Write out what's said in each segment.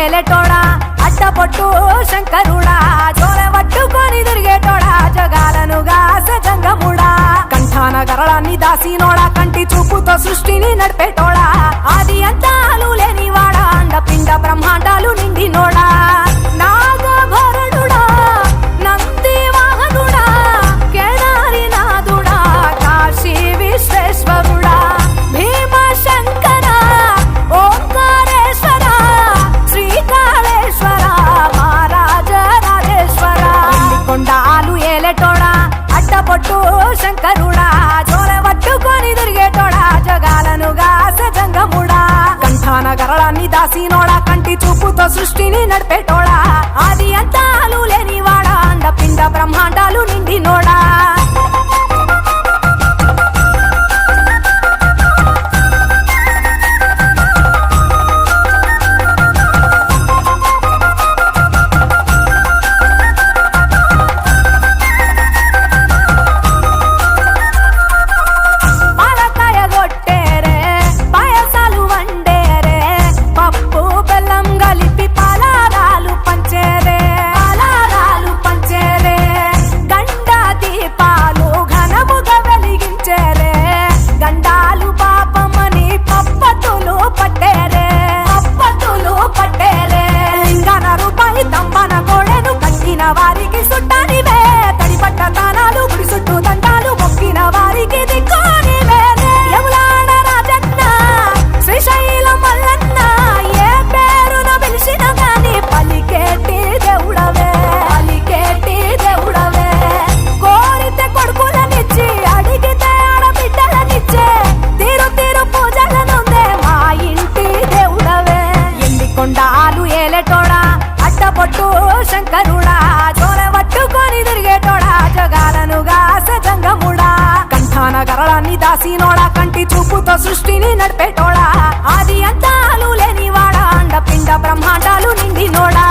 ఏలేటోడా అడ్డపొట్టు శంకరుడా జోలె పట్టుకొని తిరిగేటోడా జగాలను గాసె జంగముడా కంఠాన గరళాన్ని దాసినోడా కంటి చూపుతో సృష్టిని నడిపేటోడా ఆది అంతాలు లేనివాడా అండపిండ బ్రహ్మాండాలు నిండినోడా నాగభరణుడా నంది వాహనుడా కేదారినాథుడా కాశీ విశ్వేశ్వరుడా భీమ శంకర ఓంకారేశ్వర శ్రీకాళేశ్వర మహారాజ రాజేశ్వర కొండాలు ఏలేటోడా అడ్డపొట్టు శంకరుడా జోలె పట్టుకొని తిరిగేటోడా జగాలను గాసె జంగముడా కంఠాన గరళాన్ని దాసినోడా కంటి చూపుతో సృష్టిని నడిపేటోడా ఆది అంతాలు లేనివాడా అండపిండ బ్రహ్మాండాలు నిండినోడా వారికి సుట్టానివే తడిపట్ట తానాలు గుడి చుట్టూ దండాలు మొక్కిన వారికి దిక్కునివే యములాడ రాజన్న శ్రీశైల మల్లన్న ఏ పేరున పిలిచిన గాని పలికేటి దేవుడవే కోరితే కొడుకులనిచ్చి అడిగితే ఆడబిడ్డలనిచ్చే తీరు తీరు పూజలనుందే మా ఇంటి దేవుడవే ఎండి కొండాలు ఏలేటోడా అడ్డపొట్టు శంకరుడా జోలె పట్టుకొని తిరిగేటోడా జగాలను గాసె జంగముడా కంఠాన గరళాన్ని దాసినోడా కంటి చూపుతో సృష్టిని నడిపేటోడా ఆది అంతాలు లేనివాడా అండపిండ బ్రహ్మాండాలు నిండినోడా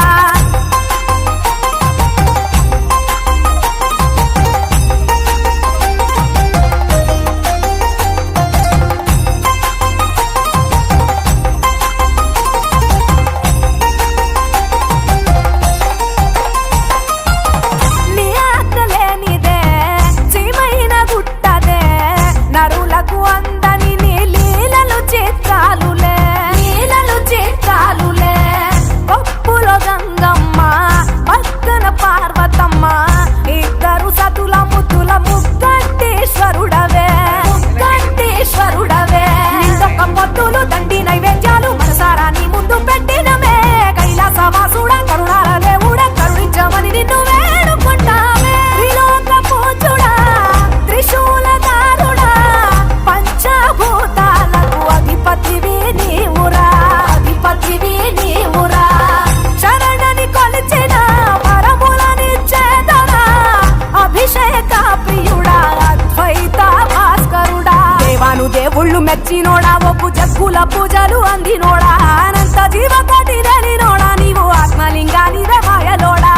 దేవుళ్ళు మెచ్చినోడా ఒప్పు జగ్గుల పూజలు అందినోడా అనంత జీవకోటి ధనినోడా నీవు ఆత్మలింగానివే మాయలోడా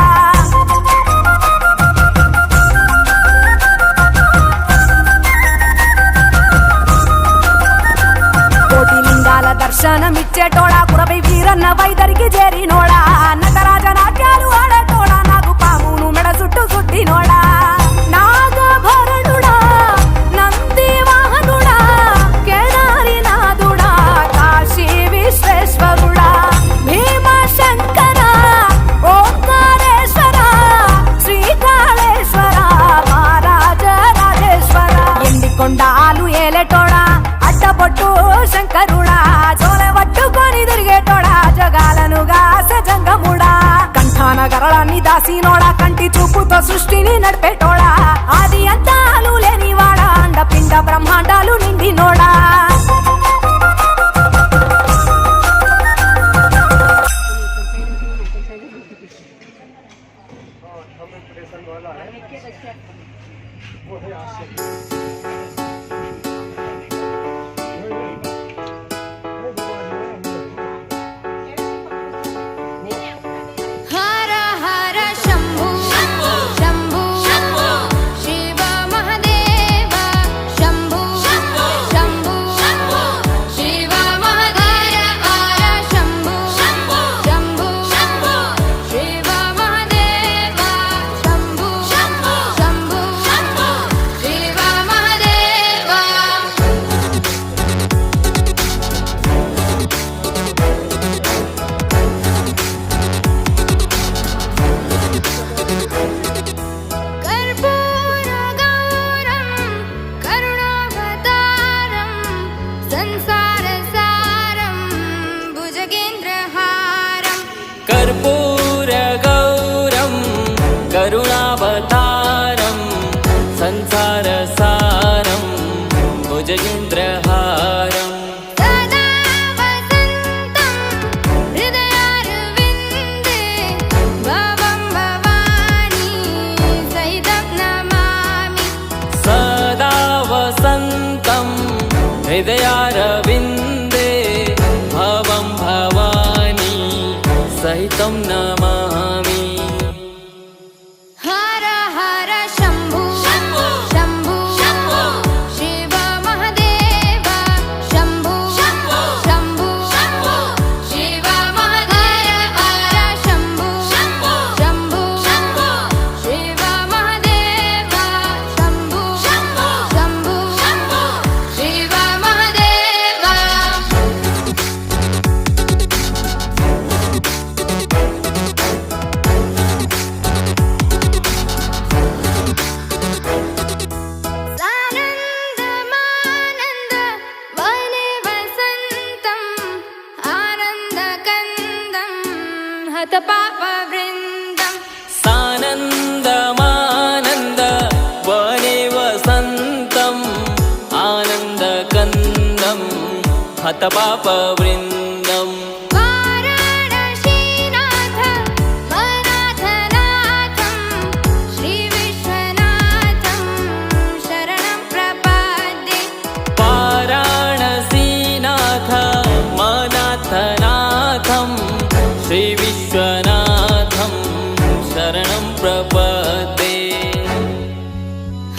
కోటి లింగాల దర్శనమిచ్చేటోడా కురవై వీరన్న వైదరికి చేరినోడా నటరాజ నాట్యాలు ఆడేటోడా నాకు పామును మెడ చుట్టూ సుట్టినోడా నాగభరణుడా నంది వాహనుడా కేదారినాథుడా కాశీ విశ్వేశ్వరుడా భీమ శంకర ఓంకారేశ్వర శ్రీకాళేశ్వర మహారాజ రాజేశ్వర ఎండి కొండాలు ఏలేటోడా అడ్డపొట్టు శంకరుడా జోలె పట్టుకొని తిరిగేటోడా జగాలను గాసె జంగముడా కంఠాన గరళాన్ని దాసినోడా కంటి చూపుతో సృష్టిని నడిపేటోడా ఆది అంతాలు లేనివాడా అండపిండ బ్రహ్మాండాలు నిండినోడా हर हर शंभू शंभू शिव महादेव शंभू पादारविन्दे भवं भवानी सहितं नमामि। हर हर शम्भु शम्भु शम्भु शिव महादेव शम्भु शम्भु शम्भु शिव महादेव हर शम्भु शम्भु शम्भु शिव महादेव शम्भु शम्भु शम्भु शिव महादेव। सानन्दमानन्द वने वसन्तम् आनन्दकन्दं हतपापवृन्दम्। सानन्दमानन्द वने वसन्तम् आनन्दकन्दं हतपापवृन्दम्। वाराणसीनाथ वनाथनाथं श्रीविश्वनाथं शरणं प्रपद्ये। वाराणसीनाथ मनाथनाथं श्रीविश्वनाथं शरणं प्रपद्ये।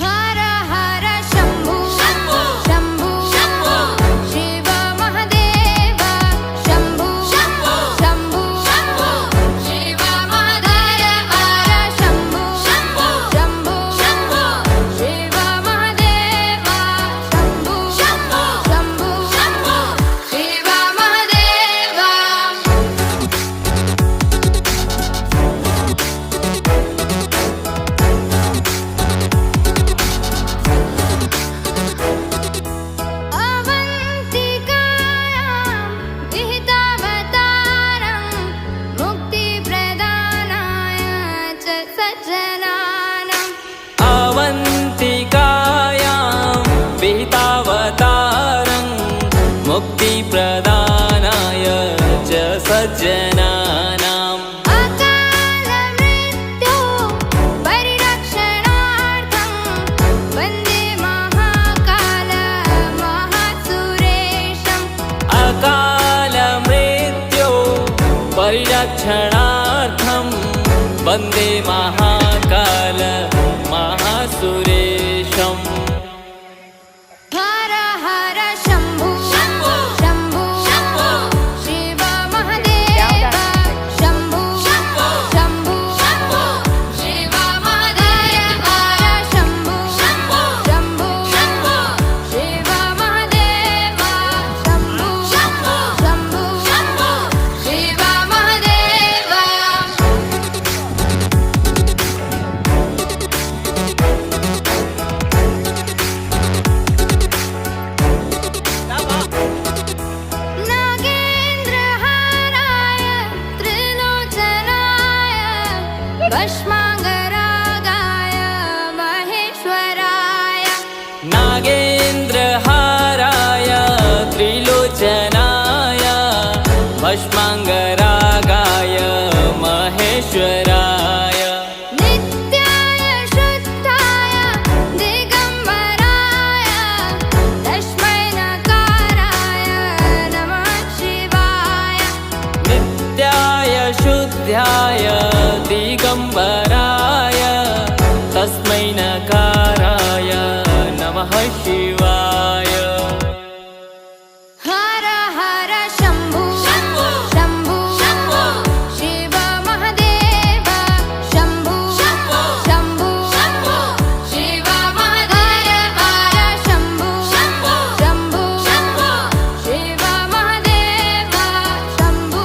हर हर शम्भु शम्भु शम्भु शिव महादेव शम्भु शम्भु शम्भु शिव महादेव हर शम्भु शम्भु शम्भु शिव महादेव शम्भु शम्भु शम्भु शिव महादेव। अवन्तिकायां विहितावतारं मुक्तिप्रदानाय च सज्जनानाम्। अवन्तिकायां विहितावतारं मुक्तिप्रदानाय च सज्जनानाम्। अकालमृत्यो परिरक्षणार्थं वन्दे महाकाल महासुरेशम्। अकालमृत्यो परिरक्षणार्थं वन्दे महाकाल महासुरेशम्। हर हर शम्भु शम्भु शम्भु शिव महादेव शम्भु शम्भु शिव महादेव हर शम्भु शम्भु शिव महादेव शम्भु शम्भु शिव महादेव। नागेन्द्रहाराय त्रिलोचनाय भस्माङ्गरागाय महेश्वराय। नागेन्द्रहाराय त्रिलोचनाय भस्माङ्गरागाय महेश्वराय। नित्याय शुद्धाय दिगम्बराय तस्मै नकाराय नमः शिवाय। नित्याय शुद्धाय दिगम्बराय तस्मै नकाराय नमः शिवाय। हर हर शम्भु शम्भु शिव महादेव शम्भु शम्भु शिव महादेव हर शम्भु शम्भु शिव महादेव शम्भु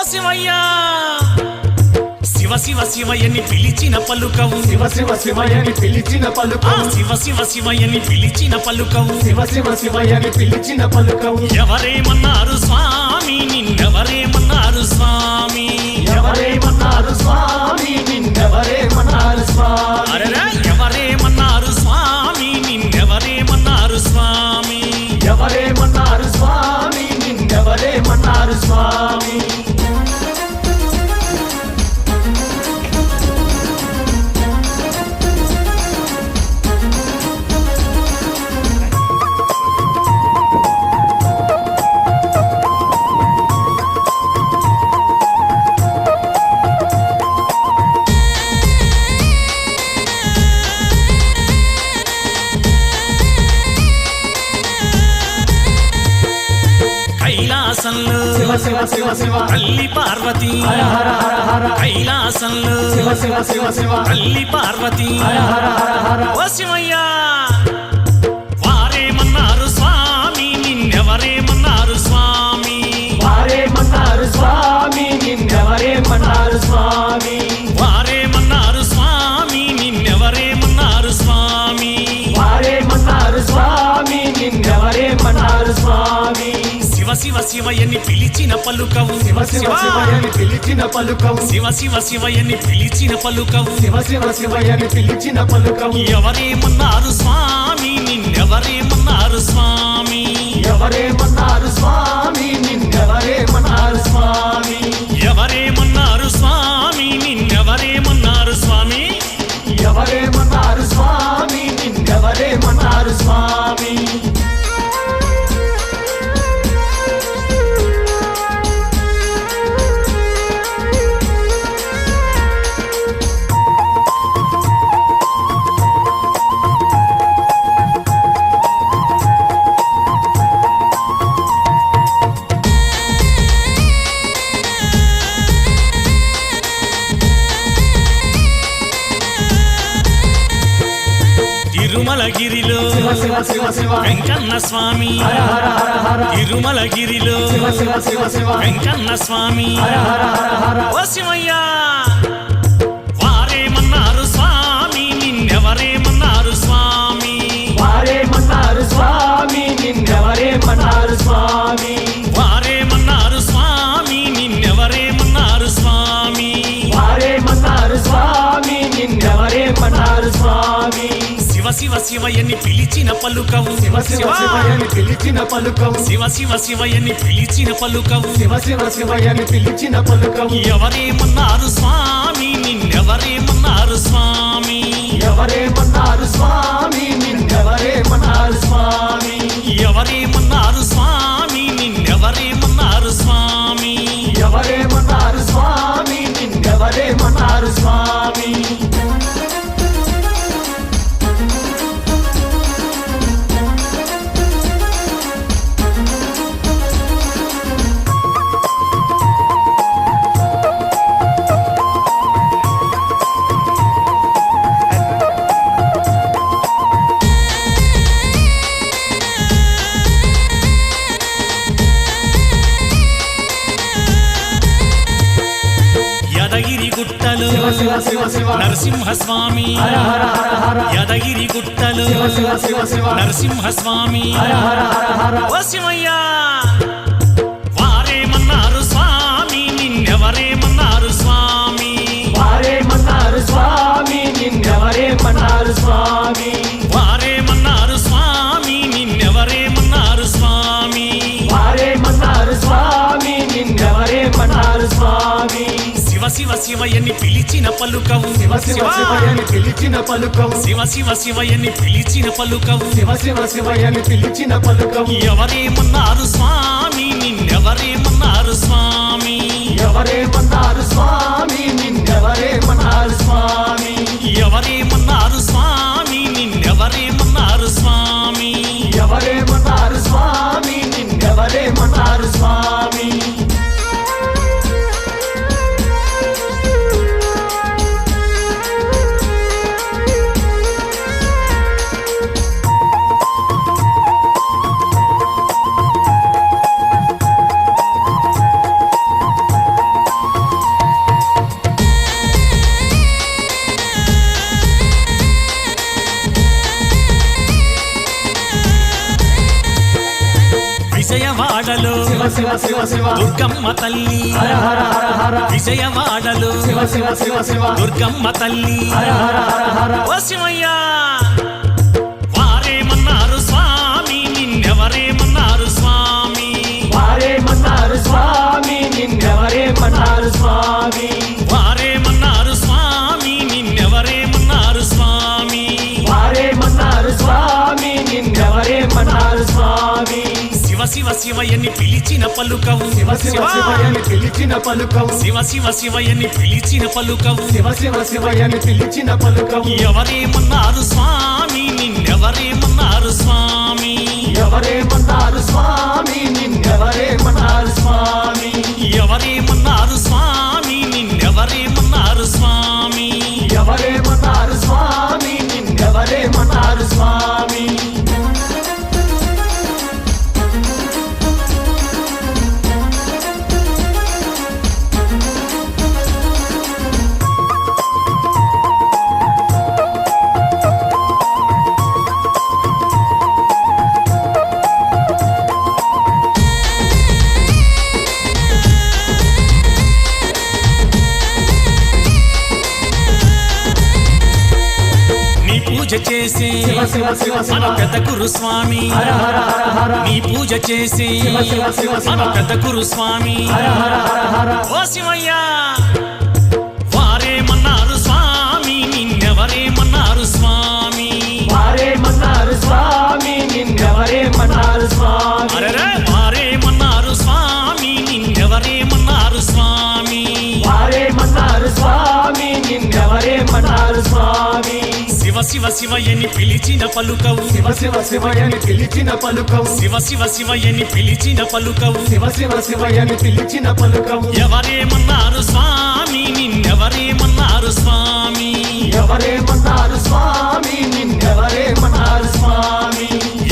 శివయ్య శివ శివ శివయ్యని పిలిచిన పలుకవు శివ శివ శివయ్యని పిలిచిన ఆ పలుకవు శివ శివ శివయ్యని పిలిచిన పలుకవు శివ శివ శివయ్యని పిలిచిన పలుకవు ఎవరేమన్నారు స్వామి నిన్నెవరేమన్నారు స్వామి ఎవరేమన్నారు స్వామి నిన్నెవరేమన్నారు స్వామి అరెరా ఎవరేమన్నారు స్వామి నిన్నెవరేమన్నారు స్వామి ఎవరేమన్నారు స్వామి నిన్నెవరేమన్నారు స్వామి కైలాసంలో శివ శివ శివ శివ తల్లి పార్వతి హర హర హర హర కైలాసంలో శివ శివ శివ శివ తల్లి పార్వతి హర హర హర హర ఓ శివయ్య వారేమన్నారు స్వామి నిన్నెవరేమన్నారు స్వామి వారేమన్నారు స్వామి నిన్నెవరేమన్నారు స్వామి వారేమన్నారు స్వామి నిన్నెవరేమన్నారు స్వామి వారేమన్నారు స్వామి నిన్నెవరేమన్నారు స్వామి శివ శివ శివయ్యని పిలిచిన పలుకవు శివ శివ శివయ్యని పిలిచిన పలుకవు శివ శివ శివయ్యని పిలిచిన పలుకవు శివ శివ శివయ్యని పిలిచిన పలుకవు ఎవరేమన్నారు స్వామి నిన్నెవరేమన్నారు స్వామి ఎవరేమన్నారు స్వామి నిన్నెవరేమన్నారు స్వామి ఎవరేమన్నారు స్వామి నిన్నెవరేమన్నారు స్వామి ఎవరేమన్నారు స్వామి నిన్నెవరేమన్నారు స్వామి తిరుమలగిరిలో శివ శివ శివ శివ వెంకన్న స్వామి హర హర హర హర తిరుమలగిరిలో శివ శివ శివ శివ వెంకన్న స్వామి హర హర హర హర ఓ శివయ్య వారేమన్నారు స్వామి నిన్నెవరేమన్నారు స్వామి వారేమన్నారు స్వామి నిన్నెవరేమన్నారు స్వామి వారేమన్నారు స్వామి నిన్నెవరేమన్నారు స్వామి వారేమన్నారు స్వామి నిన్నెవరేమన్నారు స్వామి శివ శివ శివయ్యని పిలిచిన పలుకవు శివ శివ శివయ్యని పిలిచిన పలుకవు శివ శివ శివయ్యని పిలిచిన పలుకవు శివ శివ శివయ్యని పిలిచిన పలుకవు ఎవరేమన్నారు స్వామి నిన్నెవరేమన్నారు స్వామి ఎవరేమన్నారు స్వామి నిన్నెవరేమన్నారు స్వామి ఎవరేమన్నారు స్వామి నిన్నెవరేమన్నారు స్వామి ఎవరేమన్నారు స్వామి నిన్నెవరేమన్నారు స్వామి యదగిరి గుట్టలు శివ శివ శివ శివ నరసింహస్వామి హర హర హర హర యదగిరి గుట్టలు శివ శివ శివ శివ నరసింహస్వామి హర హర హర హర ఓ శివయ్య వారేమన్నారు స్వామి నిన్నెవరేమన్నారు స్వామి వారేమన్నారు స్వామి నిన్నెవరేమన్నారు స్వామి వారేమన్నారు స్వామి నిన్నెవరేమన్నారు స్వామి వారేమన్నారు స్వామి నిన్నెవరేమన్నారు స్వామి శివ శివ శివయ్యని పిలిచిన పలుకవు శివ శివ శివయ్యని పిలిచిన పలుకవు శివ శివ శివయ్యని పిలిచిన పలుకవు శివ శివ శివయ్యని పిలిచిన పలుకవు ఎవరేమన్నారు స్వామి నిన్నెవరేమన్నారు స్వామి ఎవరేమన్నారు స్వామి నిన్నెవరేమన్నారు స్వామి ఎవరేమన్నారు స్వామి నిన్నెవరేమన్నారు స్వామి ఎవరేమన్నారు స్వామి నిన్నెవరేమన్నారు స్వామి శివ శివ శివ దుర్గమ్మ తల్లి హర హర హర హర విజయవాడలు శివ శివ శివ శివ దుర్గమ్మ తల్లి హర హర హర హర ఓ శివయ్య వారేమన్నారు స్వామి నిన్నెవరేమన్నారు స్వామి వారేమన్నారు స్వామి నిన్నెవరేమన్నారు స్వామి వారేమన్నారు స్వామి నిన్నెవరేమన్నారు స్వామి వారేమన్నారు స్వామి నిన్నెవరేమన్నారు స్వామి శివ శివ శివయ్యని పిలిచిన పలుకవు శివ శివ శివయని పిలిచిన పలుకవు శివ శివ శివయ్యని పిలిచిన పలుకవు శివ శివ శివయని పిలిచిన పలుకవు ఎవరేమన్నారు స్వామి నిన్నెవరేమన్నారు స్వామి ఎవరేమన్నారు స్వామి నిన్నెవరేమన్నారు స్వామి ఎవరేమన్నారు స్వామి నిన్నెవరేమన్నారు స్వామి ఎవరేమన్నారు స్వామి నిన్నెవరేమన్నారు స్వామి నీ పూజ చేసి శివ శివ శివ శివ మన పెద్ద గురు స్వామి హర హర హర హర నీ పూజ చేసి శివ శివ శివ శివ మన పెద్ద గురు స్వామి హర హర హర హర ఓ శివయ్య వారేమన్నారు స్వామి నిన్నెవరేమన్నారు స్వామి వారేమన్నారు స్వామి నిన్నెవరేమన్నారు స్వామి అరెరే వారేమన్నారు స్వామి నిన్నెవరేమన్నారు స్వామి వారేమన్నారు స్వామి నిన్నెవరేమన్నారు స్వామి శివ శివ శివయ్యని పిలిచిన పలుకవు శివ శివ శివయని పిలిచిన పలుకవు శివ శివ శివయ్యని పిలిచిన పలుకవు శివ శివ శివయని పిలిచిన పలుకవు ఎవరేమన్నారు స్వామి నిన్నెవరేమన్నారు స్వామి ఎవరేమన్నారు స్వామి నిన్నెవరేమన్నారు స్వామి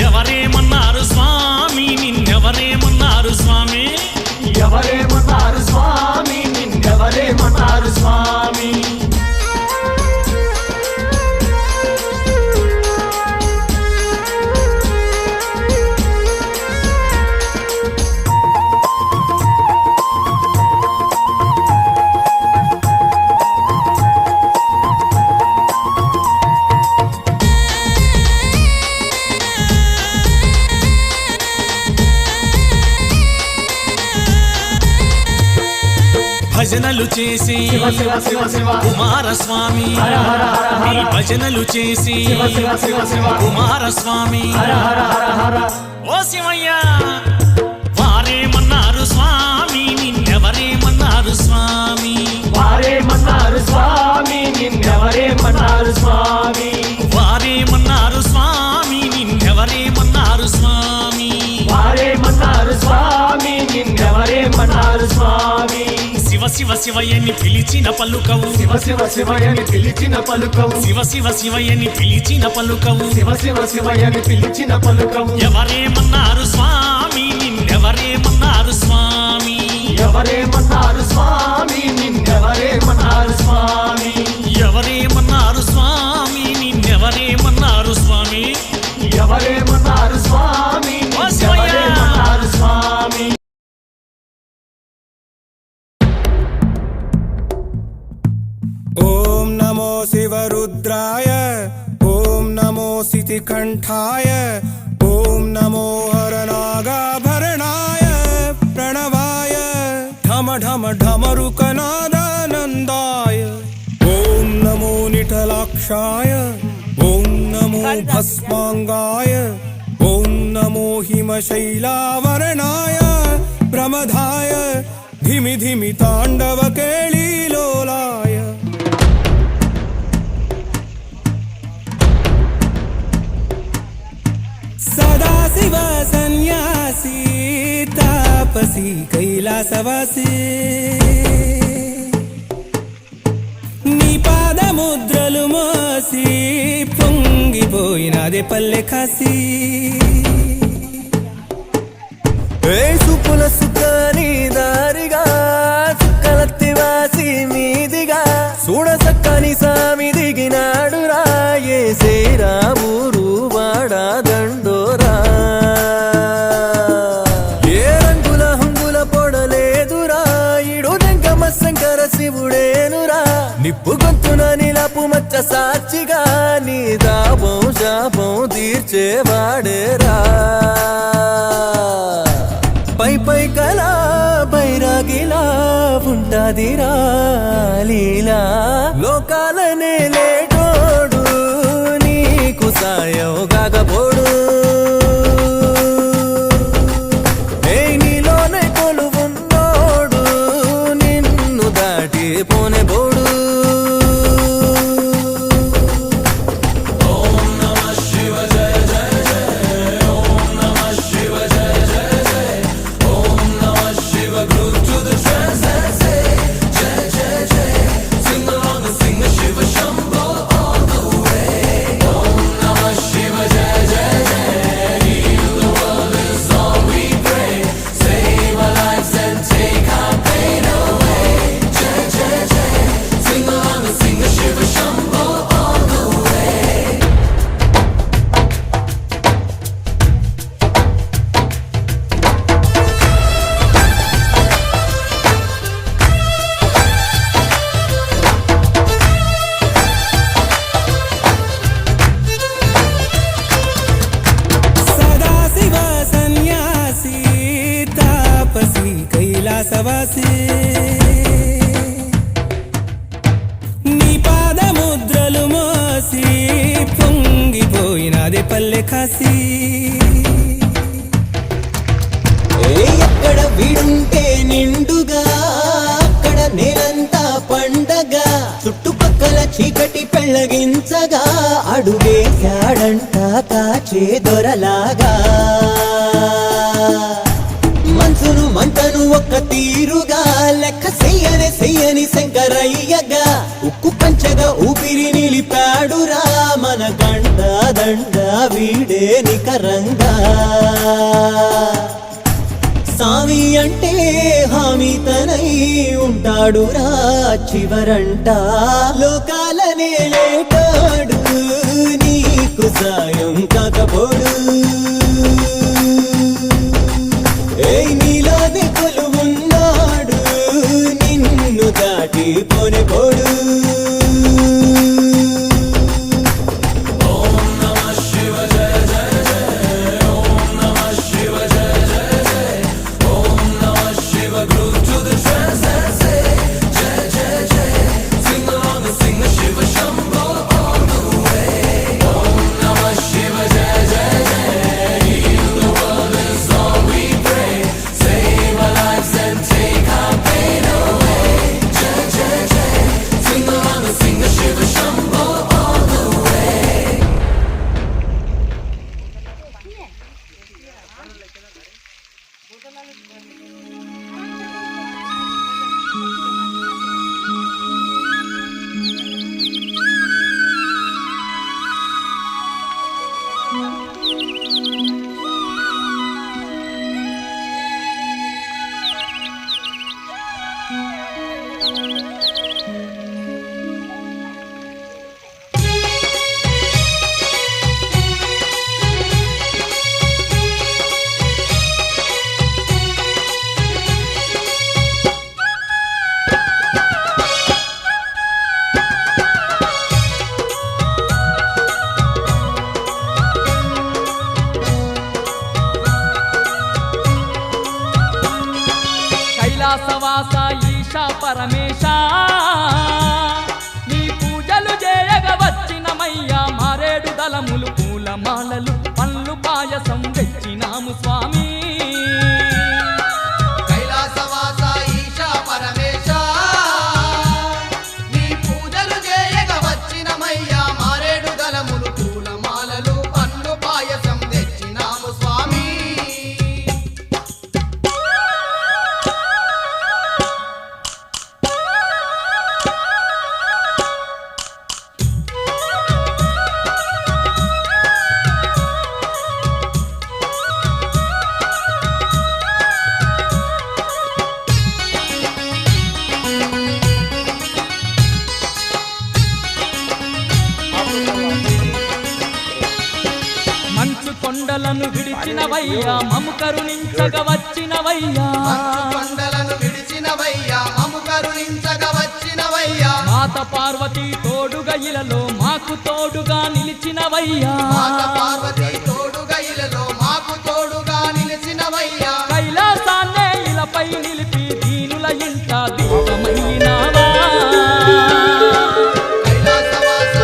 ఎవరేమన్నారు స్వామి నిన్నెవరేమన్నారు స్వామి ఎవరేమన్నారు స్వామి నిన్నెవరేమన్నారు స్వామి భజనలు చేసి శివ శివ శివ శివ కుమారస్వామి హర హర హర హర నీ భజనలు చేసి శివ శివ శివ శివ కుమారస్వామి హర హర హర హర ఓ శివయ్య వారేమన్నారు స్వామి నిన్నెవరేమన్నారు స్వామి వారేమన్నారు స్వామి నిన్నెవరేమన్నారు స్వామి వారేమన్నారు స్వామి నిన్నెవరేమన్నారు స్వామి వారేమన్నారు స్వామి నిన్నెవరేమన్నారు స్వామి శివ శివ శివయ్యని పిలిచిన పలుకవు శివ శివ శివయని పిలిచిన పలుకవు శివ శివ శివయ్యని పిలిచిన పలుకవు శివ శివ శివయని పిలిచిన పలుకవు ఎవరేమన్నారు స్వామి నిన్నెవరేమన్నారు స్వామి ఎవరేమన్నారు స్వామి నిన్నెవరేమన్నారు స్వామి ఎవరేమన్నారు స్వామి నిన్నెవరేమన్నారు స్వామి ఎవరేమన్నారు స్వామి నిన్నెవరేమన్నారు స్వామి ఓం నమో శివరుద్రాయ ఓం నమో సితికంఠాయ ఓం నమో హరనాగాభరణాయ ప్రణవాయ ఢమ ఢమ ఢమరుకనాదానందాయ ఓం నమో నిఠలాక్షాయ ఓం నమో భస్మాంగాయ ఓం నమో హిమశైలావరణాయ ప్రమదాయ ధిమి ధిమి తాండవ కేళీలోలాయ సదాశివ సన్యాసి తాపసి కైలాసవాసి నీ పాదముద్రలు మోసి పొంగిపోయినదే పల్లె కాసి సుపుల సుఖాని దారిగా చుక్కలత్తి వాసి మీదిగా చూడ సక్కని సామి దిగినాడు రాయే శ్రీరామురు వాడా దండోరా ఏ రంగుల తాపం తీర్చేవాడేరా పై పై కలా బైరాగిలా ఉంటాదిరా లీలా లోకాలనే లేటోడు నీకు సాయం కాకపోడు ఏ నీలోనే కొలువున్నోడు నిన్ను దాటి పోనే బోడు కైలాసవాసి నీ పాదముద్రలు మోసి పొంగిపోయినదే పల్లె కాసి ఎక్కడ వీడుంటే నిండుగా అక్కడ నేనంతా పండగ చుట్టుపక్కల చీకటి పెళ్ళగించగా అడుగేశాడంట కాచే దొరలాగా మనసును మంటను ఒక్క తీరుగా లెక్క చెయ్యని శంకరయ్యగా ఉక్కు పంచగా ఊపిరి నిలిపాడురా మన గండ దండ వీడే నికరంగా సామి అంటే హామీ తనై ఉంటాడురా చివరంట లోకాలనే లేటాడు నీకు సాయం కాకపోడు నీలోనే కొలువున్నాడు నిన్ను దాటి పోనే పోడు కైలాసవాస ఈశా పరమేశ నీ పూజలు చేయగ వచ్చినమయ్యా మారేడు దళములు పూలమాలలు పండ్లు పాయసం తెచ్చినాము స్వామి కైలాసవాస ఈశా పరమేశ నీ పూజలు చేయగ వచ్చినమయ్యా మారేడు దళములు పూలమాలలు పండ్లు పాయసం తెచ్చినాము స్వామి కొండలను విడిచినవయ్యా మము కరుణించగ వచ్చినవయ్యా కొండలను విడిచినవయ్యా మము కరుణించగ వచ్చినవయ్యా మాత పార్వతీ తోడుగా ఇలలో మాకు తోడుగా నిలిచిన నిలిచినవయ్యా మాత పార్వతి తోడుగా ఇలలో మాకు తోడుగా నిలిచినవయ్యా కైలాసాన్నే ఇలపై నిలిపి దీనుల ఇంట దీపమైనావా కైలాసవాస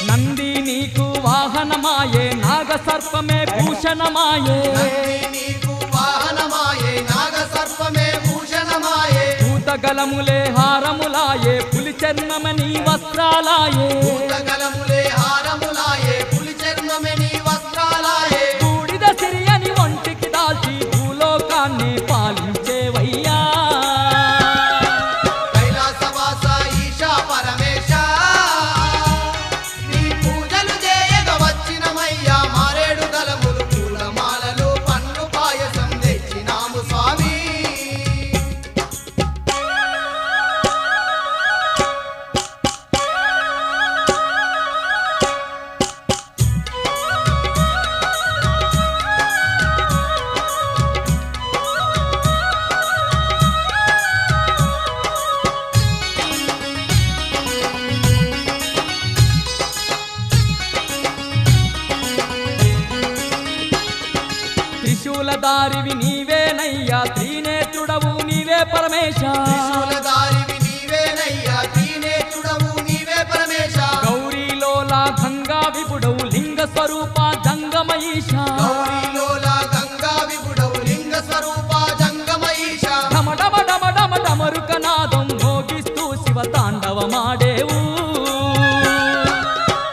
నంది నీకు వాహనమాయే నాగ సర్పమే భూషణమాయే నంది నీకు వాహనమాయే నాగ సర్పమే భూషణమాయే భూతగలములే హారములాయే పులి చర్మమని వస్త్రాలాయే భూతగలములే హారములాయే పులి చర్మమే నీ వస్త్రాలాయే బూడిద సిరియని ఒంటికి దాల్చి భూలోకాన్ని పాలించేవయ్యా కైలాసవాస ఈశా పరమేశ నీ పూజలు చేయగ వచ్చినమయ్యా మారేడు దళములు పూలమాలలు పండ్లు పాయసం తెచ్చినాము స్వామి త్రిశూలధారివి నీవేనయ్యా త్రినేత్రుడవు నీవే పరమేశ త్రిశూలధారివి నీవేనయ్యా త్రినేత్రుడవు నీవే పరమేశ గౌరీలోలా గంగా విపుడవు లింగ స్వరూప జంగమయీశ గౌరీలోల గంగా విపుడవు లింగ స్వరూప జంగమయీశ డమ డమ డమ డమ డమరుకనాదం మోగిస్తూ శివ తాండవమాడేవు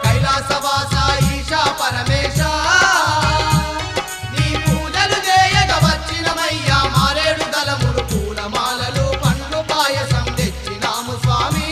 కైలాసవాస ఈశా పరమేశ నీ పూజలు చేయగ వచ్చినమయ్యా మారేడు దళములు పూలమాలలు పండ్లు పాయసం తెచ్చినాము స్వామి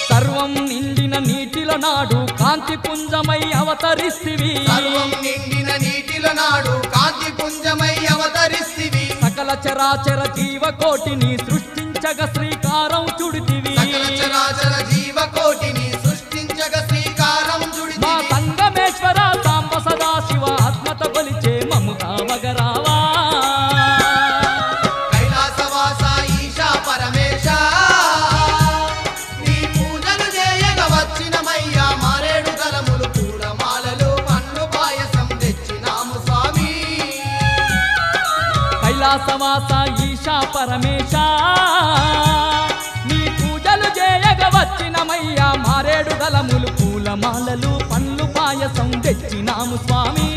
సర్వం నిండిన నీటిలో నాడు కాంతి పుంజమై అవతరిస్తివి సర్వం నిండిన నీటిల నాడు కాంతి పుంజమై అవతరిస్తివి సకల చరాచర జీవకోటిని సృష్టించగ శ్రీకారం చుడితివి సకల చరాచర జీవకోటిని సృష్టించగ శ్రీకారం మా చుడితివి సంగమేశ్వర సాంబ సదాశివ ఆత్మత కొలిచే మము కావగరావా కైలాసవాస ఈశా పరమేశ నీ పూజలు చేయగ వచ్చినమయ్యా మారేడు దళములు పూలమాలలు పండ్లు పాయసం తెచ్చినాము స్వామి కైలాసవాస ఈశా పరమేశ నీ పూజలు చేయగ వచ్చినమయ్యా మారేడు దళములు పూలమాలలు పండ్లు పాయసం తెచ్చినాము స్వామి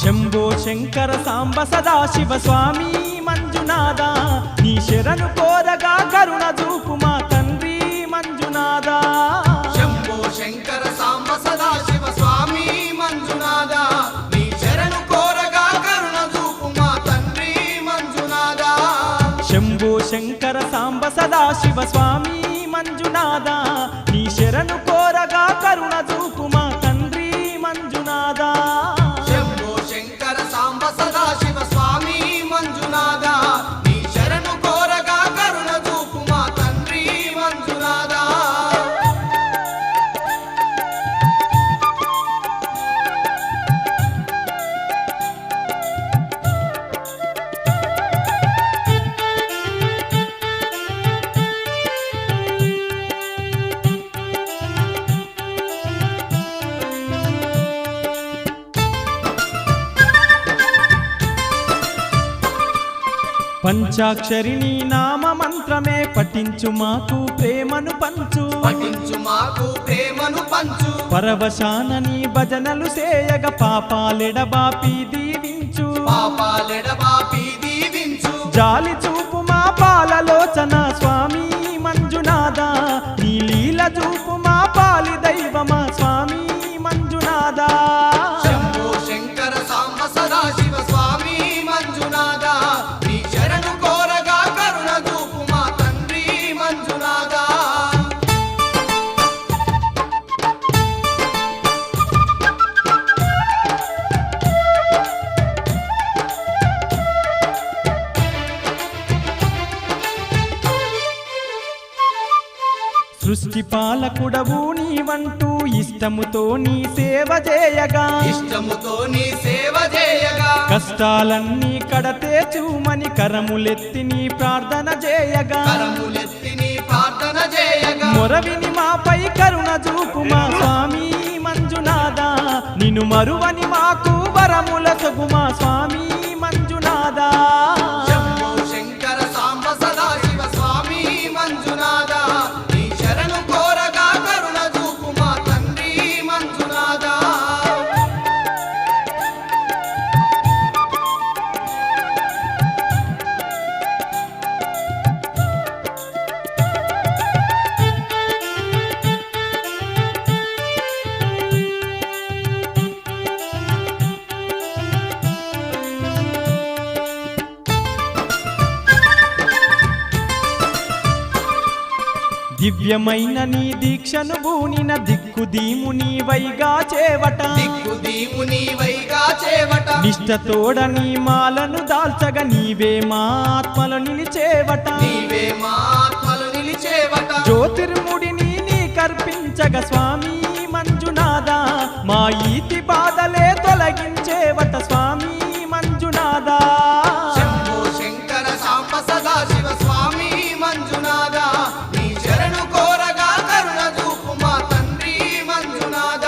శంభో శంకర సాంబ సదాశివ స్వామి మంజునాథ నీ శరణు కోరగా కరుణ చూపు మా తండ్రి మంజునాథ శంభో శంకర సాంబ సదాశివ స్వామి మంజునాథ నీ శరణు కోరగా కరుణ చూపు మా తండ్రి మంజునాథ శంభో శంకర సాంబ సదాశివ స్వామి మంజునాథ నీ శరణు కోరగా కరుణ చూపు మా తండ్రి మంజునాథ శంభో శంకర సాంబ సదాశివ స్వామి మంజునాథ నీ శరణు కోరగా కరుణ చూపు మా తండ్రి మంజునాథ పంచాక్షరిని నామ మంత్రమే పఠించు మాకు ప్రేమను పంచు పఠించు మాకు ప్రేమను పంచు పరవశానని భజనలు సేయగ పాపాలెడబాపి దీవించు పాపాలెడబాపి దీవించు జాలి చూపు మా పాలలోచన స్వామి మంజునాథ నీ లీల చూపు మా పాలి దైవమా స్వామి మంజునాథ శంభో శంకర సాంబ సదాశివ స్వామి మంజునాథ నీ శరణు కోరగా కరుణ చూపు మా తండ్రి మంజునాథ సృష్టి పాలకుడవు నీవంటూ ఇష్టముతో నీ సేవ చేయగా ఇష్టముతో నీ సేవ చేయగా కష్టాలన్నీ కడతేచుమని కరములెత్తి నీ ప్రార్థన చేయగా కరములెత్తి నీ ప్రార్థన చేయగా మొరవిని మాపై కరుణ చూపు మా స్వామి మంజునాథ నిన్ను మరువని మాకు వరముల సగు మా స్వామి మంజునాథ శంభో శంకర సాంబ సదాశివ స్వామి మంజునాథ నీ శరణు కోరగా కరుణ చూపు మా తండ్రి మంజునాథ దివ్యమైన నీ దీక్షను బూనిన దిక్కు దీము నీవైగా చేవట దిక్కు దీము నీవైగా చేవట నిష్టతోడ నీ మాలను దాల్చగ నీవే మా ఆత్మలు నిలిచేవట నీవే మా ఆత్మలు నిలిచేవట జ్యోతిర్ముడిని నీ కర్పించగ స్వామి మంజునాథ మా ఈతి బాధలే తొలగించేవట స్వామి మంజునాథ శంభో శంకర సాంబ సదాశివ స్వామి మంజునాథ నీ శరణు కోరగా కరుణ చూపు మా తండ్రి మంజునాథ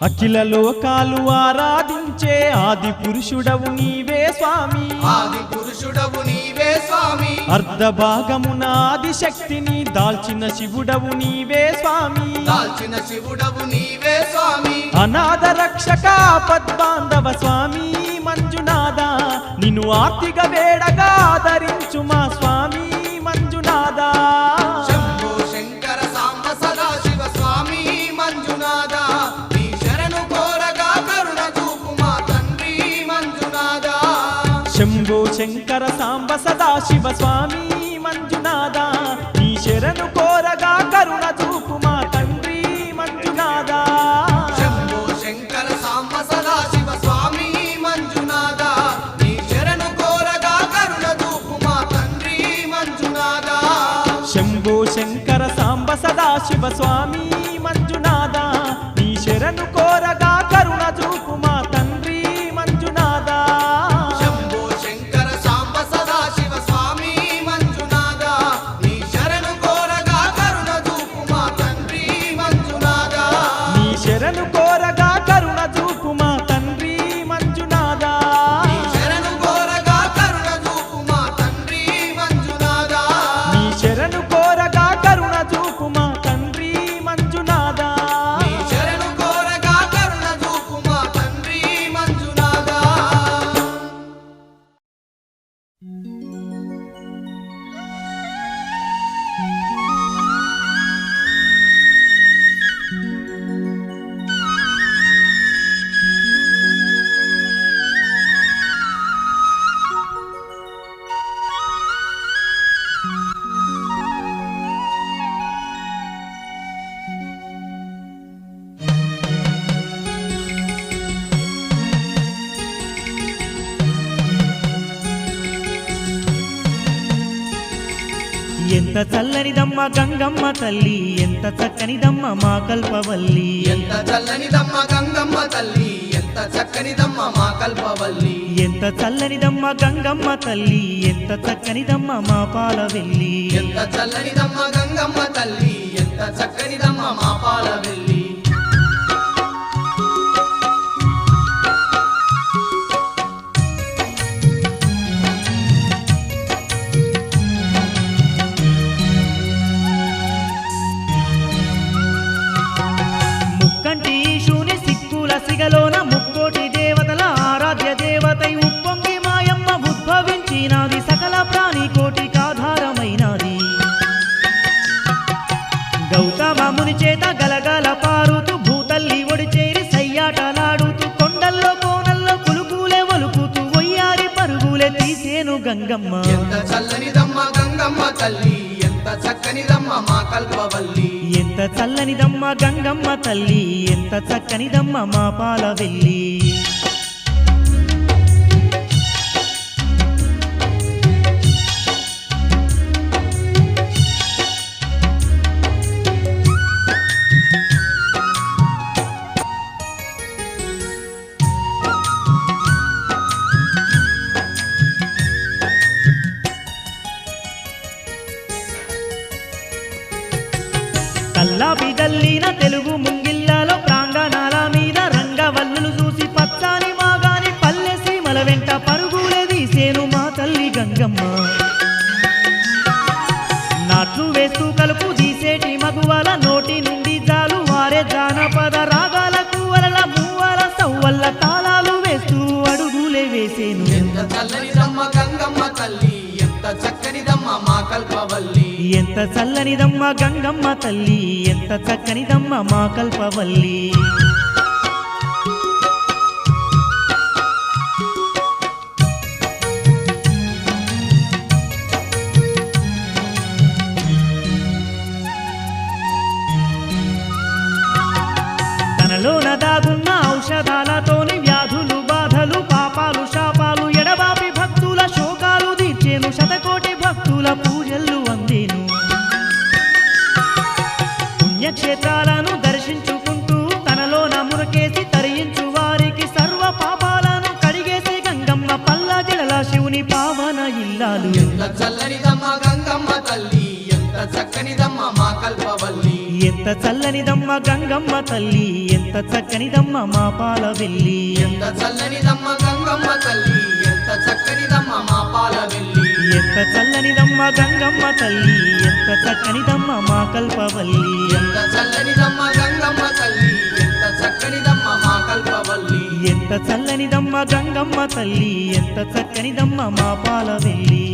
అఖిల లోకాలు ఆరాధించే ఆది పురుషుడవు నీవే స్వామి ఆది పురుషుడవు నీవే స్వామి అర్ధభాగమున ఆది శక్తిని దాల్చిన శివుడవు నీవే స్వామి దాల్చిన శివుడవు నీవే స్వామి అనాథ రక్షక పద్బాంధవ స్వామి మంజునాథ నిన్ను ఆర్తిగా వేడగా ఆదరించు మా స్వామి మంజునాథ శంభో శంకర సాంబ సదాశివ స్వామి మంజునాథ నీ శరణు కోరగా కరుణ చూపు మా తండ్రి మంజునాథ శంభో శంకర సాంబ సదాశివ స్వామి మంజునాథ నీ శరణు కోరగా కరుణ చూపు మా తండ్రి మంజునాథ శంభో శంకర సాంబ సదాశివ స్వామి మంజునాథ నీ శరణు కోరగా కరుణ చూపు మా తండ్రి మంజునాథ శంభో శంకర సాంబ సదాశివ స్వామి మంజునాథ నీ శరణు కోరగా కరుణ చూపు మా తండ్రి మంజునాథ శంభో శంకర సాంబ సదాశివ స్వామి మంజునాథ నీ శరణు కోరగా కరుణ చూపు మా తండ్రి మంజునాథ నీ శరణు కోరగా కరుణ చూపు మా తండ్రి మంజునాథ నీ శరణు కోరగా కరుణ చూపు మా తండ్రి మంజునాథ నీ శరణు కోరగా కరుణ చూపు మా తండ్రి మంజునాథ నీ శరణు కోరగా కరుణ చూపు మా తండ్రి మంజునాథ ఎంత చల్లనిదమ్మ గంగమ్మ తల్లి ఎంత చక్కనిదమ్మ మా కల్పవల్లి ఎంత చల్లనిదమ్మ గంగమ్మ తల్లి ఎంత చక్కనిదమ్మ మా కల్పవల్లి ఎంత చల్లనిదమ్మ గంగమ్మ తల్లి ఎంత చక్కనిదమ్మ మా పాలవెల్లి ఎంత చల్లనిదమ్మ గంగమ్మ తల్లి ఎంత చక్కనిదమ్మ మా పాలవెల్లి ముక్కంటి ఈశుని సిక్కుల సిగలోన ముక్కోటి దేవతల ఆరాధ్య దేవతై ఉప్పొంగి మాయమ్మ ఉద్భవించినాది సకల ప్రాణి కోటికాధారమైనది గౌతమ ముని చేత గలగల పారుతూ భూతల్లి ఒడి చేరి సయ్యాటలాడుతూ కొండల్లో కోనల్లో కులుకులే ఒలుకుతూ ఒయ్యారి పరుగులే తీసేను గంగమ్మ ఎంత చల్లనిదమ్మ గంగమ్మ తల్లి ఎంత చక్కనిదమ్మ మా కల్పవల్లి ఎంత చల్లనిదమ్మ గంగమ్మ తల్లి ఎంత చక్కనిదమ్మ మా పాలవెల్లి తల్లాపిదల్లిన తెలుగు ముంగిల్లాలో ప్రాంగణాల మీద రంగవల్లులు చూసి పచ్చాని మాగాని పల్లె సీమల వెంట పరుగులే తీసేను మా తల్లి గంగమ్మ నాట్లు వేస్తూ కలుపు తీసేటి మగువల నోటి నుండి జాలు వారే జానపద రాగాలకు వరల మూవల సవ్వల్ల తాళాలు వేస్తూ అడుగులే వేసేను ఎంత చల్లనిదమ్మ గంగమ్మ తల్లి ఎంత చక్కనిదమ్మ మా కల్పవల్లి ఎంత చల్లనిదమ్మ గంగమ్మ తల్లి ఎంత చక్కనిదమ్మ మా కల్పవల్లి తనలోన దాగున్న ఔషధాలతోని వ్యాధులు బాధలు పాపాలు శాపాలు ఎడబాపి భక్తుల శోకాలు తీర్చేను శతకోటి భక్తుల పూజలు అందేను పుణ్యక్షేత్రాలను దర్శించుకుంటూ తనలోన మురకేసి తరించు వారికి సర్వ పాపాలను కడిగేసే గంగమ్మ పల్ల జడల శివుని పావన ఇల్లాలు ఎంత చల్లనిదమ్మ గంగమ్మ తల్లి ఎంత చక్కనిదమ్మ మా కల్పవల్లి ఎంత చల్లనిదమ్మ గంగమ్మ తల్లి ఎంత చక్కనిదమ్మ మా పాలవెల్లి ఎంత చల్లనిదమ్మ గంగమ్మ తల్లి ఎంత చక్కనిదమ్మ మా పాలవెల్లి ఎంత చల్లనిదమ్మ గంగమ్మ తల్లి ఎంత చక్కనిదమ్మ మా కల్పవల్లి ఎంత చల్లనిదమ్మ గంగమ్మ తల్లి ఎంత చక్కనిదమ్మ మా కల్పవల్లి ఎంత చల్లనిదమ్మ గంగమ్మ తల్లి ఎంత చక్కనిదమ్మ మా పాలవెల్లి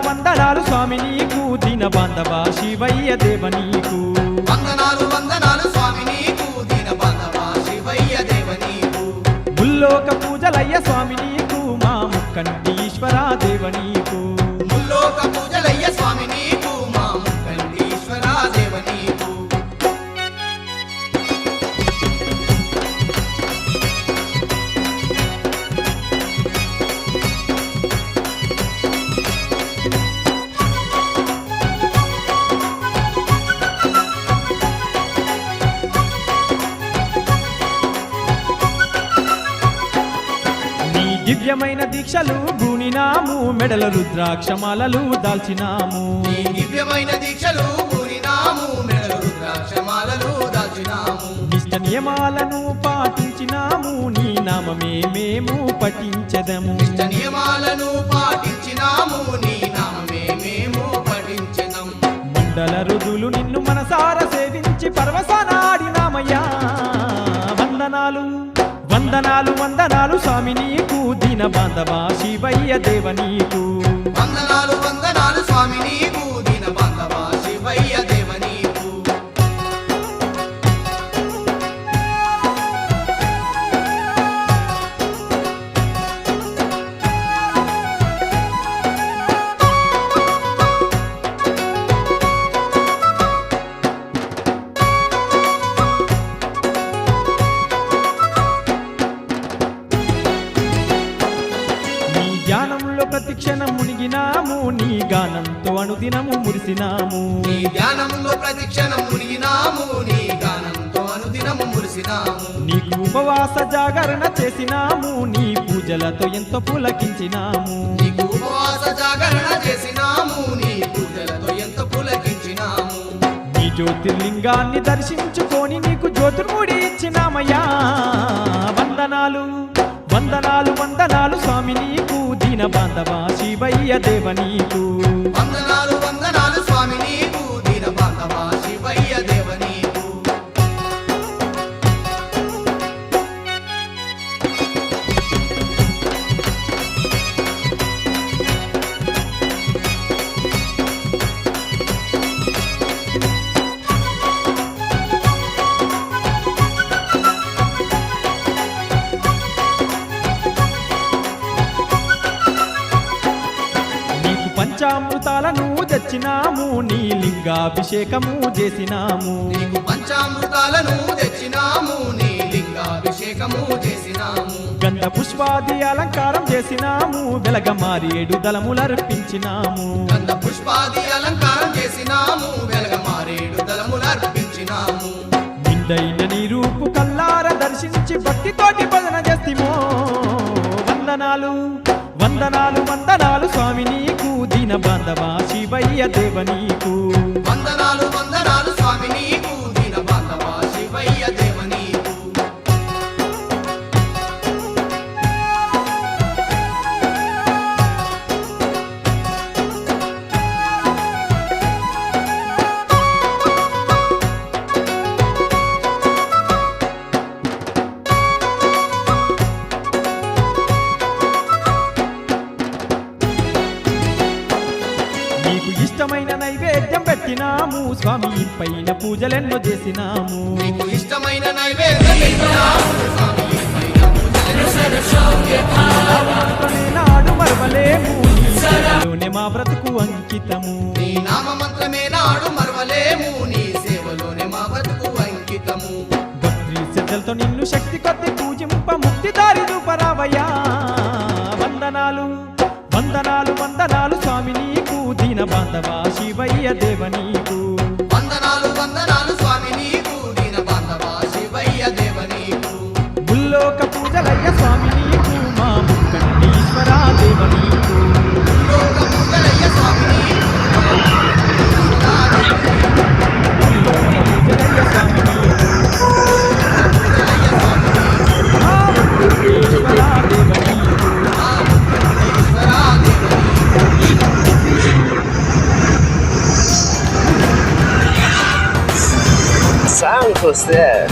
వందనాలు స్వామి నీకు దీన బాంధవ శివయ్య దేవ నీకు వందనాలు స్వామి నీకు దీన బాంధవ శివయ్య దేవ నీకు ముల్లోక పూజలయ్య స్వామి నీకు మా ముక్కంటి ఈశ్వర దేవ నీకు ముల్లోక పూజలయ్య స్వామి నీకు మా ముక్కంటి ఈశ్వర దేవ నీకు దివ్యమైన దీక్షలు బూనినాము మెడల రుద్రాక్షమాలలు దాల్చినాము ఈ దివ్యమైన దీక్షలు పూరినాము మెడలు రుద్రాక్షమాలలు దాల్చినాము నిష్ట నియమాలను పాటించినాము నీ నామమే మేము పఠించెదము నియమాలను పాటించినాము నీ నామమే మేము పఠించెదము కొండల రుదులు నిన్ను మనసార సేవించి పరవశాన ఆడినామయ్యా వందనాలు వందనాలు వందనాలు స్వామి నీకు దీన బాంధవా శివయ్య దేవ నీకు వందనాలు వందనాలు స్వామి నీకు దీన బాంధవా శివయ్య దేవ నీకు నీ ధ్యానంలో ప్రతిక్షణం మునిగినాము నీ గానంతో అనుదినము మురిసినాము నీ ధ్యానంలో ప్రతిక్షణం మునిగినాము నీ గానంతో అనుదినము మురిసినాము నీకు ఉపవాస జాగరణ చేసినాము నీ పూజలతో ఎంతో పులకించినాము నీకు ఉపవాస జాగరణ చేసినాము నీ పూజలతో ఎంత పులకించినాము నీ జ్యోతిర్లింగాన్ని దర్శించుకొని నీకు జ్యోతిర్ముడి ఇచ్చినామయ్యా వందనాలు వందనాలు వందనాలు స్వామి నీకు దీన బాంధవా శివయ్య దేవ నీకు వందనాలు వందనాలు స్వామి నీకు దీన బాంధవా శివయ్య దేవ నీకు నీకు పంచామృతాలను తెచ్చినాము నీ లింగాభిషేకము చేసినాము నీకు పంచామృతాలను తెచ్చినాము నీ లింగాభిషేకము చేసినాము గంధ పుష్పాది అలంకారం చేసినాము వెలగ మారేడు దళములర్పించినాము గంధ పుష్పాది అలంకారం చేసినాము వెలగమారేడు దళములర్పించినాము నిండైన నీ రూపు కల్లార దర్శించి భక్తితోటి భజన చేస్తామో వందనాలు వందనాలు వందనాలు స్వామి నీకు దీన బాంధవా శివయ్య దేవ నీకు వందనాలు వందనాలు స్వామి నీకు దీన బాంధవా శివయ్య దేవ నీకు నీకు ఇష్టమైన నైవేద్యం పెట్టినాము స్వామి పైన పూజలెన్నో చేసినాము నీకు ఇష్టమైన నైవేద్యం పెట్టినాము స్వామి పైన పూజలను నాడు మరవలేము నీ సేవలోనే మా బ్రతుకు అంకితము నీ నామ మంత్రమే నాడు మరవలేము నీ సేవలోనే మా బతుకు అంకితము భక్తి శ్రద్ధలతో నిన్ను శక్తి కొద్ది పూజింప ముక్తి దారి రూపరావయ్యా వందనాలు వందనాలు వందనాలు స్వామి నీకు దీన బాంధవా శివయ్య దేవ నీకు వందనాలు వందనాలు స్వామి నీకు దీన బాంధవా శివయ్య దేవ నీకు ముల్లోక పూజలయ్య స్వామి నీకు మా ముక్కంటి ఈశ్వరా దేవ నీకు లోక పూజలయ్య స్వామి నీకు పూజలయ్య స్వామి నీకు మా ముక్కంటి ఈశ్వరా దేవ నీకు ఈశ్వరా దేవ San José.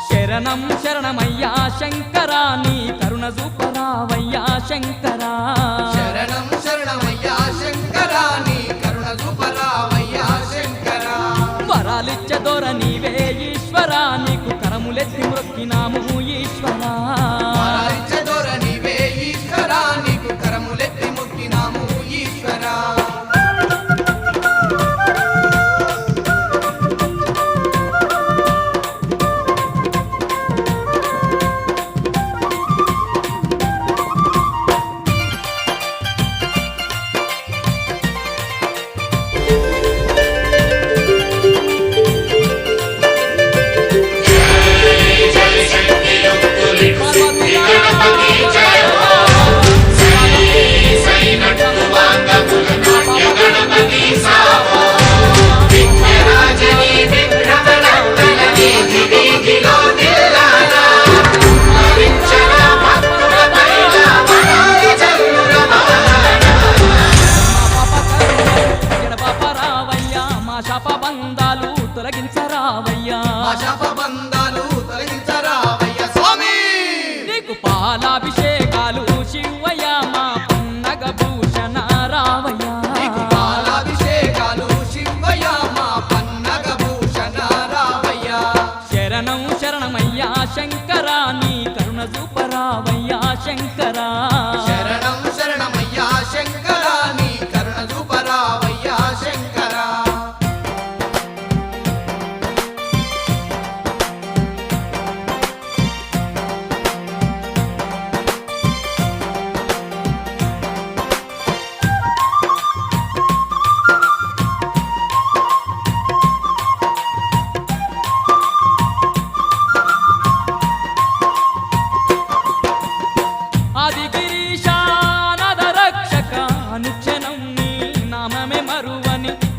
శరణం శరణమయ్యా శంకరా నీ కరుణ చూపరావయ్యా శంకరా శరణం శరణమయ్యా శంకరా నీ కరుణ చూపరావయ్యా శంకరా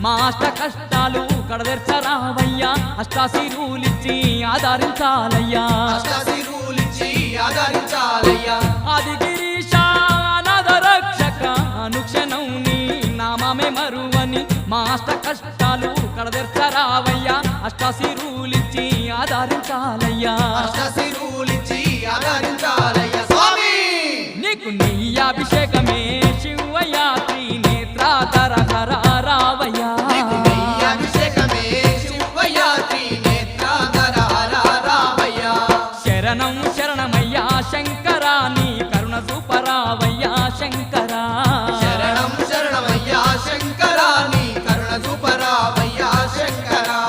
మా అష్ట కష్టాలు కడదెర్చరావయ్యా అష్టాశీరులిచ్చి ఆదరించాలయ్యా అష్టాశీరులిచ్చి ఆదరించాలయ్యా ఆది గిరీశ అనాథ రక్షక అనుక్షణం నీ నామమే మరువని మా అష్ట కష్టాలు కడదెర్చరావయ్యా అష్టాశీరులిచ్చి ఆదరించాలయ్యా అష్టాశీరులిచ్చి ఆదరించాలయ్యా స్వామి నీకు నీ అభిషేకమే శివయ్యా త్రినేత్రాధర హర రావయ్యా నీకు నీ అభిషేకమే శివయ్యా త్రినేత్రాధర హర రావయ్యా శరణం శరణమయ్యా శంకరా నీ కరుణ చూపరావయ్యా శంకరా శరణం శరణమయ్యా శంకరా నీ కరుణ చూపరావయ్యా శంకరా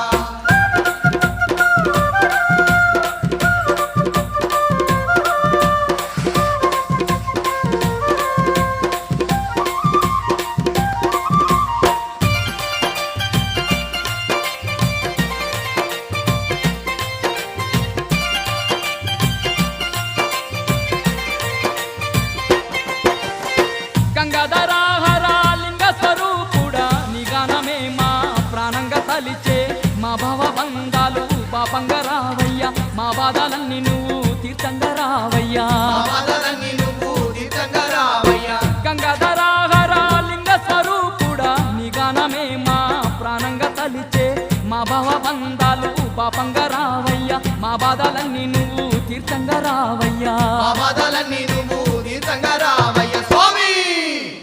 గంగాధరాహర లింగ స్వరూపుడా నిగానమే మా ప్రాణంగా తలిచే మా భవబంధాలు పాపంగా రావయ్యా మా బాధలన్నీ నువ్వు తీర్థంగా రావయ్యా బాధలన్నీ నువ్వు తీర్థంగా రావయ్యా గంగాధరాహర లింగ స్వరూపుడా నిగానమే మా ప్రాణంగా తలిచే మా భవబంధాలు పాపంగా రావయ్యా మా బాధలన్నీ నువ్వు తీర్థంగా రావయ్యా బాధలన్నీ నువ్వు తీర్థంగా రావయ్యా స్వామి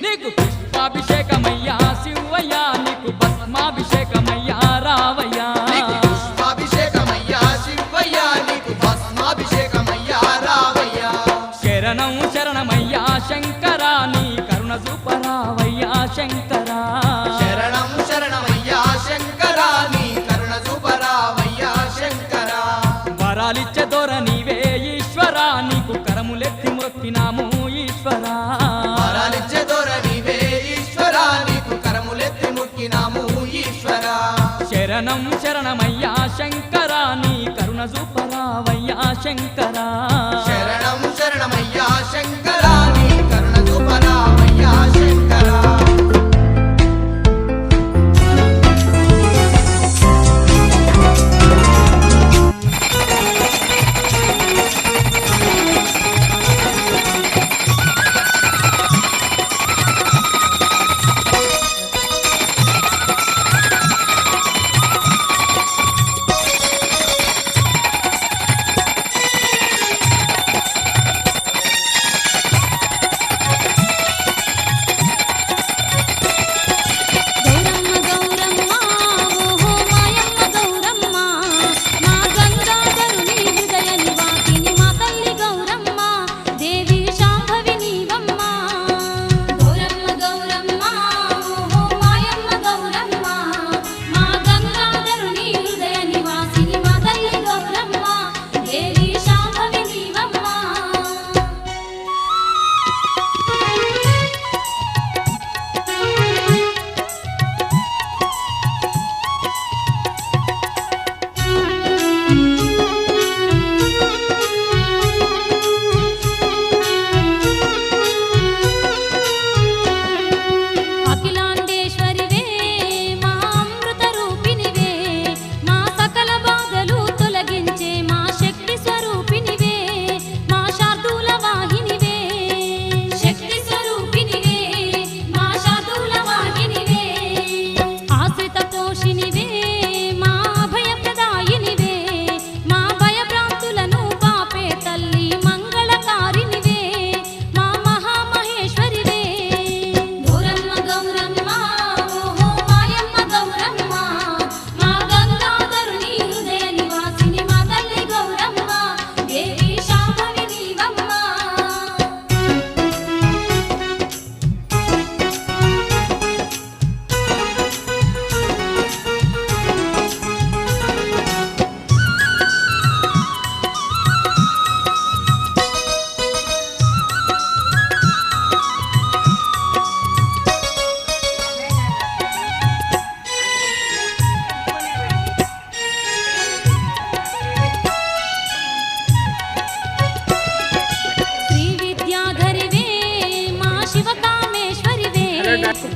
నీకు పుష్పాభిషేకమయ్యా శివయ్యా నీకు భస్మాభిషేకమయ్యా రావయ్యా నీకు పుష్పాభిషేకమయ్యా శివయ్యా నీకు భస్మాభిషేకమయ్యా రావయ్యా శరణం శరణమయ్యా శంకరా నీ కరుణ చూపరావయ్యా శంకరా శరణం శరణమయ్యా శంకరా నీ కరుణ చూపరావయ్యా శంకరా వరాలిచ్చే దొర నీవే ఈశ్వరా నీకు కరములెత్తి మొక్కినాము ఈశ్వరా వరాలిచ్చే దొర నీవే ఈశ్వరా నీకు కరములెత్తి మొక్కినాము ఈశ్వరా శరణం శరణమయ్యా శంకరా నీ కరుణ చూపరావయ్యా శంకరా శరణం శరణమయ్యా శంకరా నీ కరుణ చూపరావయ్యా శంకరా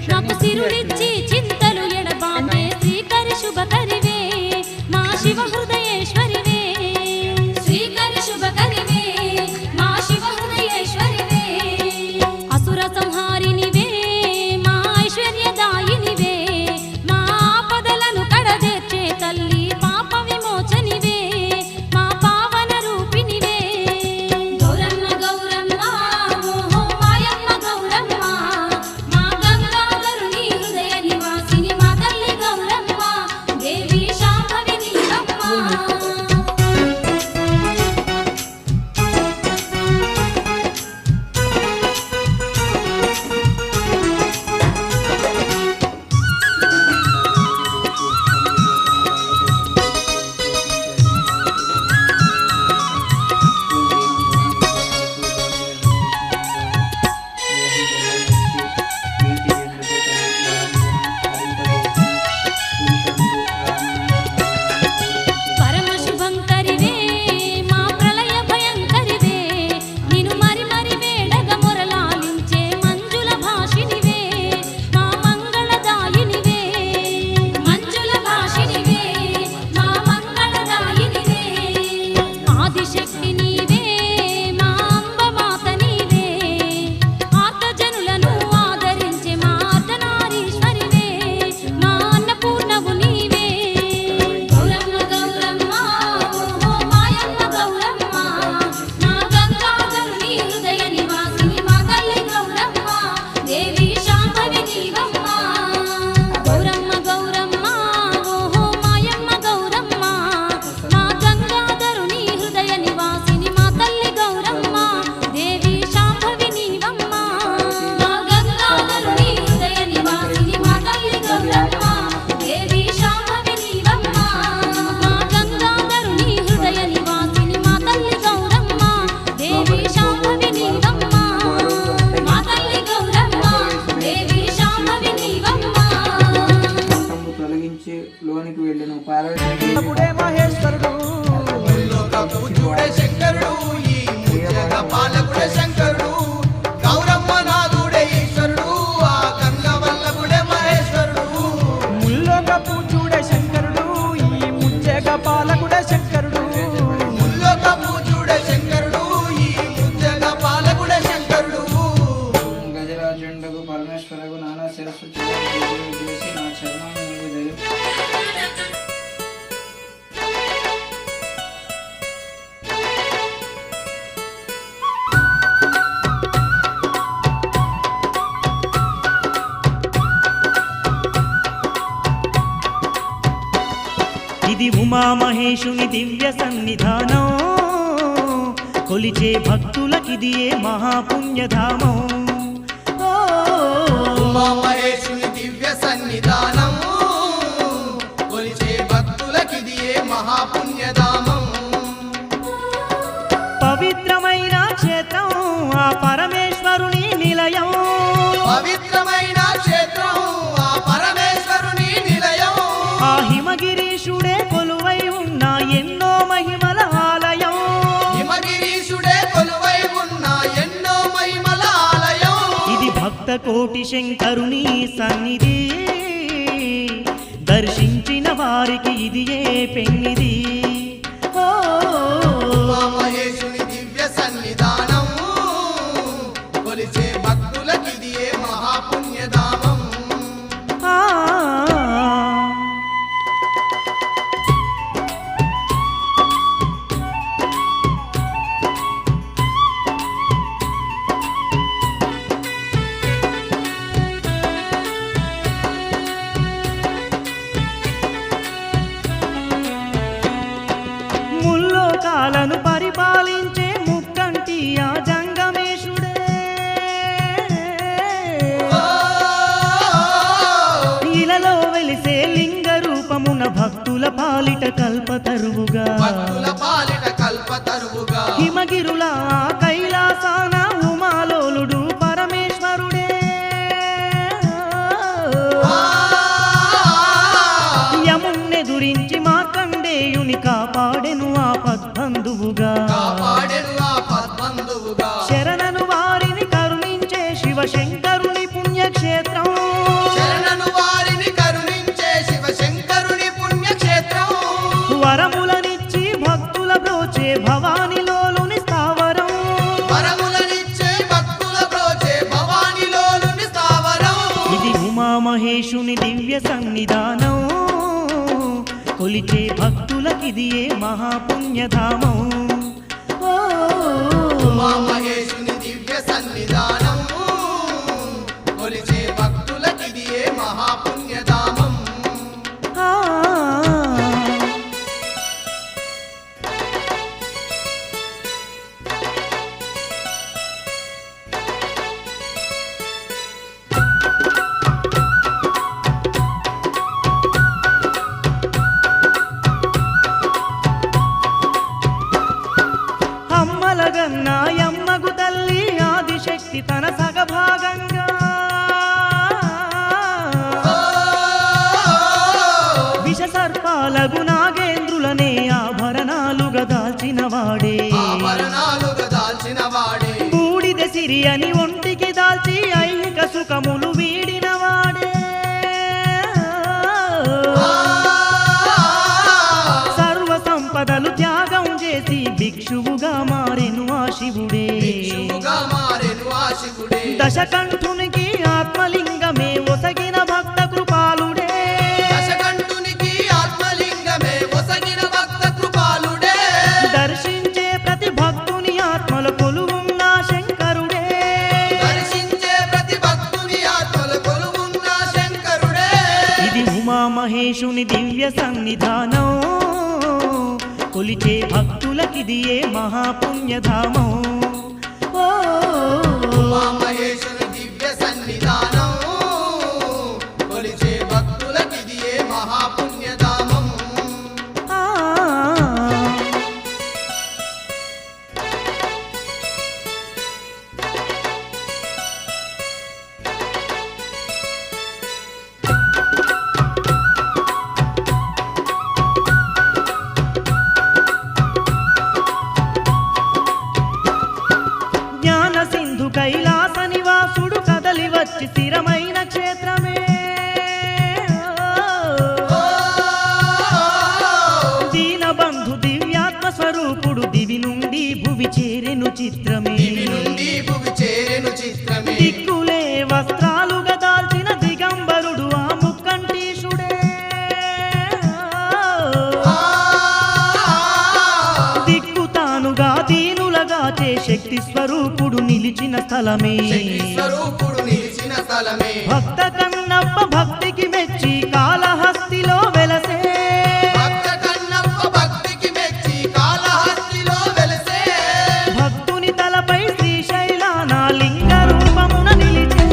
నాకు సిరులిచ్చి చింతలు ఎడబాపి శుభకరివే మా శివ హృదయేశ్వరివే శ్రీకరి శుభకరివే మా శివ హృదయేశ్వరివే అసుర సంహారినివే మా ఐశ్వర్యదాయినివే మా ఆపదలను కడదేర్చే తల్లి పాప విమోచనివే మా పావన రూపినివే గౌరమ్మ గౌరమ్మ ఓహో మాయమ్మ గౌరమ్మ మా గంగాధరుని హృదయ నివాసిని మా తల్లి గౌరమ్మ దేవి శాంభవి నీవమ్మ పరమ శుభంకరివే మా ప్రళయ భయంకరివే నిను మరి మరి వేడగ మొరలాలించే మంజుల భాషినివే మా మంగళదాయినివే మంజుల భాషినివే మా మంగళదాయినివే ఆదిశక్తి నీవే మా అంబమాత నీవే ఆర్తజనులను ఆదరించే మా అర్ధనారీశ్వరివే మా అన్నపూర్ణవు నీవే గౌరమ్మ గౌరమ్మ ఓహో మాయమ్మ గౌరమ్మ మా గంగాధరుని హృదయ నివాసిని మా తల్లి గౌరమ్మ దేవి శాంభవి నీవమ్మ గౌరమ్మ గౌరమ్మ ఓహో మాయమ్మ గౌరమ్మ మా గంగాధరుని హృదయ నివాసిని మా తల్లి గౌరమ్మ దేవి శాంభవి నీవమ్మ మా గంగాధరుని హృదయ నివాసిని మా తల్లి గౌరమ్మ దేవి శాంభవి నీవమ్మ మా గంగాధరుని హృదయ నివాసిని మా తల్లి గౌరమ్మ దేవి శాంభవి నీవమ్మ మా తల్లి గౌరమ్మ దేవి శాంభవి నీవమ్మ తొలగించి లోనికి వెళ్ళను పార్వతీ అప్పుడే మహేశ్వరుడు లోక పూజ్యుడే శంకరుడు ఈ జగ పాలకుడే శంకరుడు గౌరమ్మ నాథుడే ఈశ్వరుడు ఆ గంగ వల్లభుడే మహేశ్వరుడు ముల్లోక పూజుడే శంకరుడు ఈ ముజ్జగ పాలకుడే శంకరుడు ముల్లోక పూజ్యుడే శంకరుడు ఈ జగ పాలకుడే శంకరుడు గజరాజుండకు పరమేశ్వరకు నానా శిరస్సు చేసి నా చర్మం నీకు దయ ఇది ఉమామహేశుని దివ్య సన్నిధానం కొలిచే భక్తులకిది ఏ మహాపుణ్యధామం ఓ, ఉమామహేశుని దివ్య సన్నిధానం కొలిచే భక్తులకిది ఏ మహాపుణ్యధామం పవిత్రమైన క్షేత్రం ఆ పరమేశ్వరుని నిలయం పవిత్రమైన క్షేత్రం ఆ పరమేశ్వరుని నిలయం ఆ హిమగిరీశుడే కొలువై ఉన్న ఎన్నో మహిమల ఆలయం హిమగిరీశుడే కొలువై ఉన్న ఎన్నో మహిమల ఆలయం ఇది భక్త కోటి శంకరుని సన్నిధి దర్శించిన వారికి ఇది ఏ పెన్నిది ఓ, ఉమామహేశుని దివ్య సన్నిధానం కొలిచే భక్తులకిది ఏ మహాపుణ్యధామం ఆ. ముల్లోకాలను పరిపాలించే ముక్కంటి ఆ జంగమేశుడే ఇలలో వెలిసే లింగ రూపమున భక్తుల పాలిట కల్పతరువుగా భక్తుల పాలిట కల్పతరువుగా హిమగిరుల కైలాసాన ఉమాలోలుడు పరమేశ్వరుడే యమున్నెదురించి మార్కండేయుని కాపాడెను ఆ పద్బంధువుగా కాపాడెను ఆ పద్బంధువుగా శరణను వారిని కరుణించే శివశంకరుని పుణ్యక్షేత్రం శరణను వారిని కరుణించే శివశంకరుని పుణ్యక్షేత్రం దివ్య సన్నిధానం కొలిచే భక్తులకిదియే మహాపుణ్యధామం ఓ ఉమామహేశుని దివ్య సన్నిధానం కొలిచే భక్తులకిదియే మహాపుణ్యధామం ఆ అమ్మలగన్నాయమ్మగు తల్లి ఆదిశక్తి తన సగభాగంగా విష సర్పాలగు నాగేంద్రులనే ఆభరణాలుగా దాల్చిన వాడే ఆభరణాలుగా దాల్చిన వాడే బూడిద సిరి అని ఒంటికి దాల్చి ఐహిక సుఖములు వీడిన వాడే సర్వ సంపదలు త్యాగం చేసి భిక్షువుగా మారెను ఆ శివుడే భిక్షువుగా మారెను ఆ శివుడే దశకంఠునికి ఆత్మలింగమే ఒసగిన భక్త కృపాలుడే దశకంఠునికి ఆత్మలింగమే ఒసగిన భక్త కృపాలుడే దర్శించే ప్రతి భక్తుని ఆత్మల కొలువున్న శంకరుడే దర్శించే ప్రతి భక్తుని ఆత్మల కొలువున్న శంకరుడే ఇది ఉమామహేశుని దివ్య సన్నిధానం కొలిచే భక్తులకిదియే మహాపుణ్యధామం ఓ ఉమామహేశుని దివ్య సన్నిధానం కొలిచే భక్తులకిదియే మహాపుణ్యధామం ఆ జ్ఞాన సింధు కైలాస నివాసుడు కదలి వచ్చి స్థిరమైన క్షేత్రమే దీనబంధు దివ్యాత్మ స్వరూపుడు దివి నుండి భువి చేరెను చిత్రమే దివి నుండి భువి చేరెను చిత్రమే దిక్కులే వస్త్రాలుగా దాల్చిన దిగంబరుడు ఆ ముక్కంటీషుడే దిక్కు తానుగా దీనులగా చే శక్తి స్వరూపుడు నిలిచిన స్థలమే శక్తి స్వరూపుడు నిలిచిన స్థలమే భక్త కన్నప్ప భక్తికి మెచ్చి కాళహస్తిలో వెలసే భక్త కన్నప్ప భక్తికి మెచ్చి కాళహస్తిలో వెలసే భక్తుని తలపై శ్రీశైలాన లింగ రూపమున నిలిచే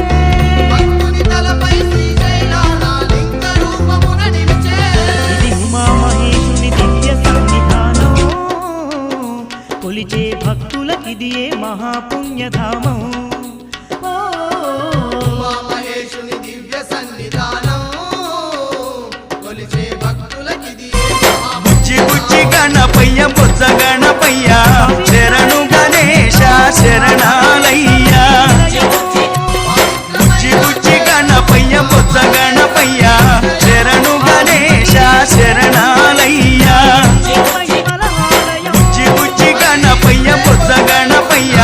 భక్తుని తలపై శ్రీశైలాన లింగ రూపమున నిలిచే ఇది ఉమామహేశుని దివ్య సన్నిధానం కొలిచే భక్తులకిదియే మహాపుణ్యధామం ఓ ఉమామహేశుని దివ్య సన్నిధానం కొలిచే భక్తులకిదియే మహాపుణ్యధామం బుజ్జి బుజ్జి గణపయ్య బుజ్జ గణపయ్య శరణు గణేశ శరణాలయ్యా బుజ్జి బుజ్జి గణపయ్య బుజ్జ గణపయ్య శరణు గణేశ శరణాలయ్యా మహిమల ఆలయం బుజ్జి బుజ్జి గణపయ్య బుజ్జ గణపయ్య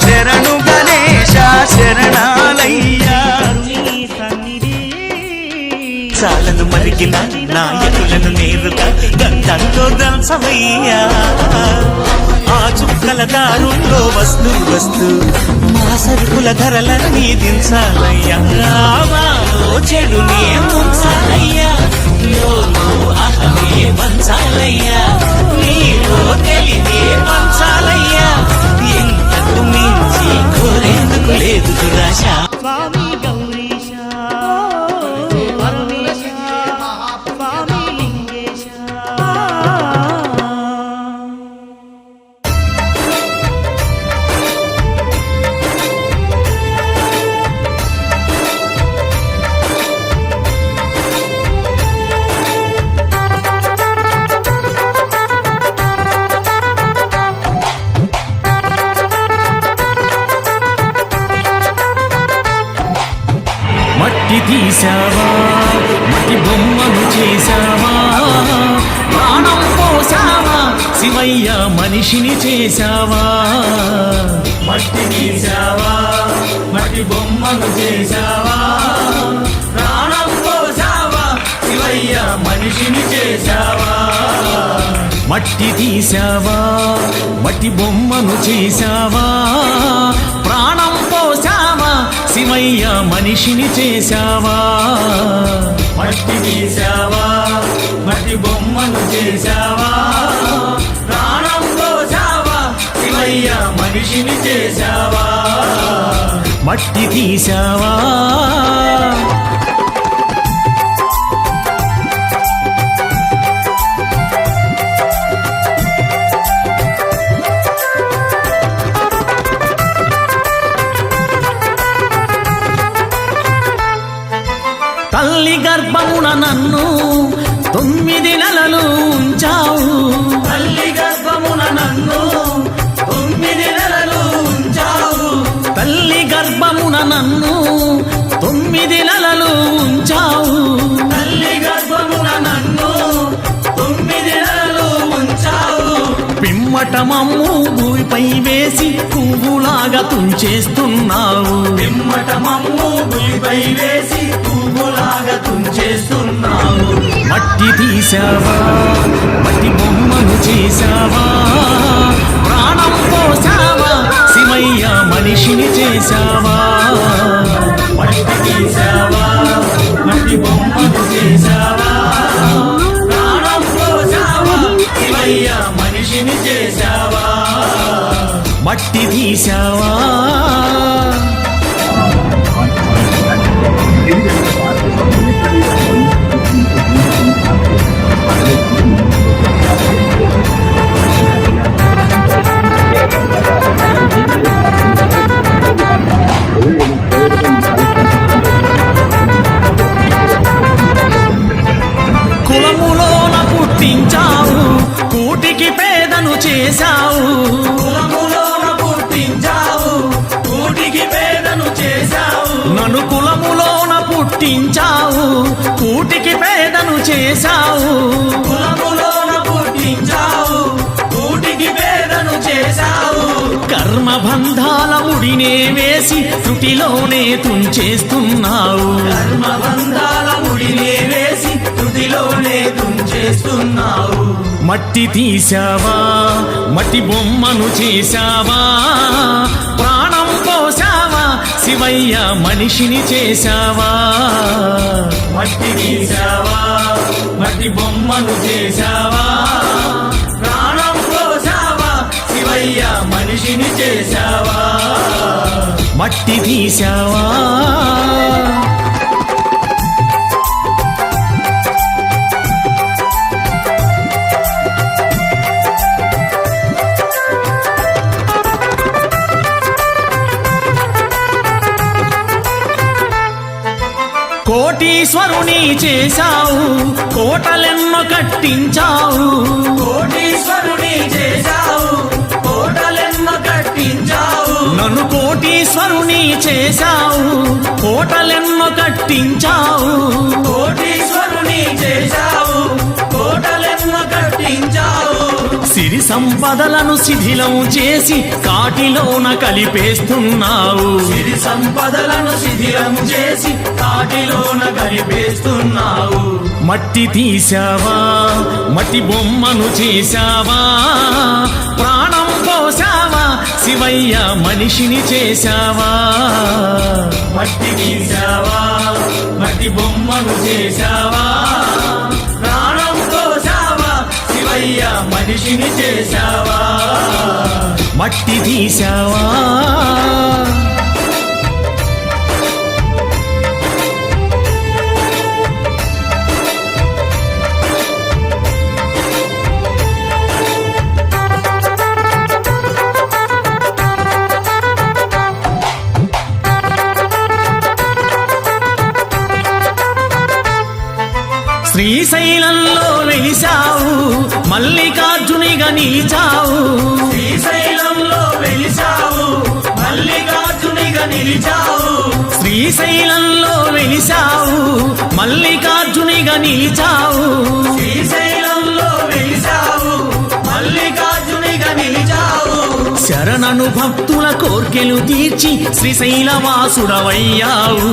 శరణు గణేశ శరణాలయ్యా కరుణీ సన్నిధి చాలను మరిగిన నాయకులను నేరుగా గంధంతో దంచవయ్యా ఆ చుక్కల దారుల్లో వస్తూ వస్తూ మా సరుకుల ధరలన్నీ దించాలయ్యా రామాలో చెడునే ముంచాలయ్యా లోలో అహమే పంచాలయ్యా నీలో తెలివే పంచాలయ్యా ఇంతకు మించి కోరేందుకు లేదు దురాశ స్వామి గౌరీశ పరమేశ స్వామి లింగేశ మట్టి తీసావా మట్టి బొమ్మను చేసావా ప్రాణం పోసావా శివయ్య మనిషిని చేసావా మట్టి తీసావా మట్టి బొమ్మను చేసావా ప్రాణం పోసావా శివయ్య మనిషిని చేశావా మట్టి తీసావా మట్టి బొమ్మను చేశావా ప్రాణం పోసావా శివయ్య మనిషిని చేశావా మట్టి తీసావా మట్టి బొమ్మను చేశావా ప్రాణం పోసావా శివయ్య మనిషిని చేశావా మట్టి తీసావా తల్లి గర్భమున నన్ను 9 నెలలు ఉంచావు తల్లి గర్భమున నన్ను 9 నెలలు ఉంచావు తల్లి గర్భమున నన్ను 9 నెలలు ఉంచావు తల్లి గర్భమున నన్ను 9 నెలలు ఉంచావు పిమ్మట మమ్ము భూమిపై వేసి పువ్వులాగా తుంచేస్తున్నావు పిమ్మట మమ్ము భూమిపై వేసి పువ్వులాగా తుంచేస్తున్నావు మట్టి తీసావా మట్టి బొమ్మను చేశావా ప్రాణం పోసావా శివయ్య మనిషిని చేశావా మట్టి తీసావా మట్టి బొమ్మను చేశావా ప్రాణం పోసావా శివయ్య మనిషిని చేశావా మట్టి తీసావా కులములోన పుట్టించావు కూటికి పేదను చేశావు కులములోన పుట్టించావు కూటికి పేదను చేశావు నన్ను కులములోన పుట్టించావు కూటికి పేదను చేశావు కులములోన పుట్టించావు కూటికి పేదను చేశావు కర్మబంధాల ముడినే వేసి త్రుటిలోనే తుంచేస్తున్నావు కర్మబంధాల ముడినే వేసి త్రుటిలోనే తుంచేస్తున్నావు మట్టి తీసావా మట్టి బొమ్మను చేశావా ప్రాణం పోసావా శివయ్య మనిషిని చేశావా మట్టి తీసావా మట్టి బొమ్మను చేశావా ప్రాణం పోసావా శివయ్య మనిషిని చేశావా మట్టి తీసావా కోటీశ్వరుని చేశావు కోటలెన్నో కట్టించావు కోటీశ్వరుని చేశావు కోటలెన్నో కట్టించావు నన్ను కోటీశ్వరుని చేశావు కోటలెన్నో కట్టించావు కోటీశ్వరుని చేశావు కోటలెన్నో కట్టించావు సిరి సంపదలను శిథిలం చేసి కాటిలోన కలిపేస్తున్నావు సిరి సంపదలను శిథిలం చేసి కాటిలోన కలిపేస్తున్నావు మట్టి తీసావా మట్టి బొమ్మను చేశావా ప్రాణం పోసావా శివయ్య మనిషిని చేశావా మట్టి తీసావా మట్టి బొమ్మను చేశావా ప్రాణం పోసావా శివయ్య మనిషిని చేశావా మట్టి తీసావా శ్రీశైలంలో వెలిసావు మల్లికార్జునిగా నిలిచావు శ్రీశైలంలో వెలిసావు మల్లికార్జునిగా నిలిచావు శ్రీశైలంలో వెలిసావు మల్లికార్జునిగా నిలిచావు శ్రీశైలంలో వెలిసావు మల్లికార్జునిగా నిలిచావు శరణను భక్తుల కోర్కెలు తీర్చి శ్రీశైలవాసుడవయ్యావు.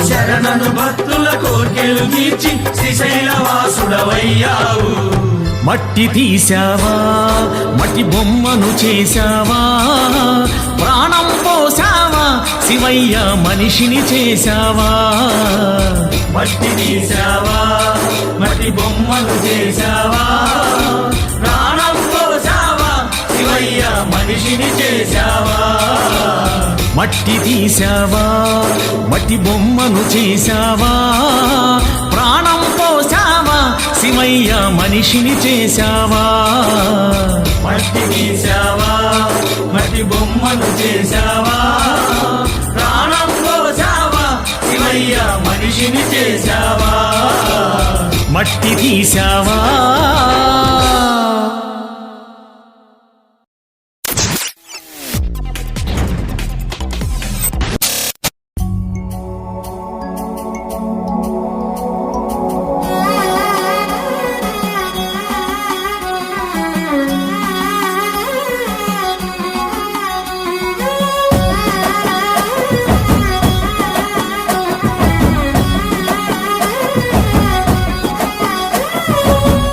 శరణను భక్తుల కోర్కెలు తీర్చి శ్రీశైలవాసుడవయ్యావు. మట్టి తీసావా, మట్టి బొమ్మను చేశావా, ప్రాణం పోసావా, శివయ్య మనిషిని చేశావా. మట్టి తీసావా, మట్టి బొమ్మను చేశావా, ప్రాణం పోసావా, శివయ్య మనిషిని చేశావా. మట్టి తీసావా, మట్టి బొమ్మను చేశావా, ప్రాణం పోసావా, శివయ్య మనిషిని చేశావా. మట్టి తీసావా, మట్టి బొమ్మను చేశావా, ప్రాణం పోసావా, శివయ్య మనిషిని చేశావా. మట్టి తీసావా.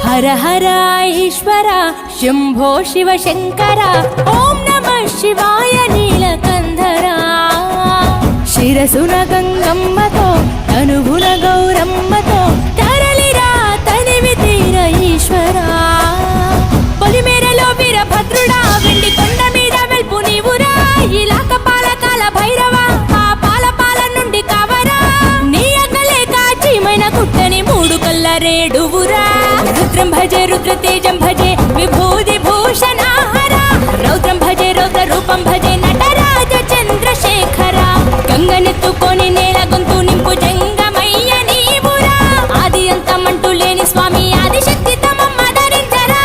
హర హర ఈశ్వర శంభో శివ శంకర ఓం నమః శివాయ నీలకంధర. శిరసున గంగమ్మతో తనువున గౌరమ్మతో తరలిరా తనివి తీర ఈశ్వర. పొలిమేరలో వీరభద్రుడా వెండి కొండ మీద వెల్పు నీవురా. ఇలాక పాలకాల భైరవ ఆ పాల పాల నుండి కావరా. నీ అగ్గలేక చీమైన కుట్టని మూడు కల్ల రేడువురా. రుద్రం భజే రుద్ర తేజం భజే విభూది భూషణాహర. రౌద్రం భజే రౌద్ర రూపం భజే నటరాజ చంద్రశేఖర. గంగనెత్తుకొని నేల గొంతు నింపు జంగమయ్య నీవురా. ఆది అంతమంటూ లేని స్వామి ఆదిశక్తి తమమ్మ ధరించరా.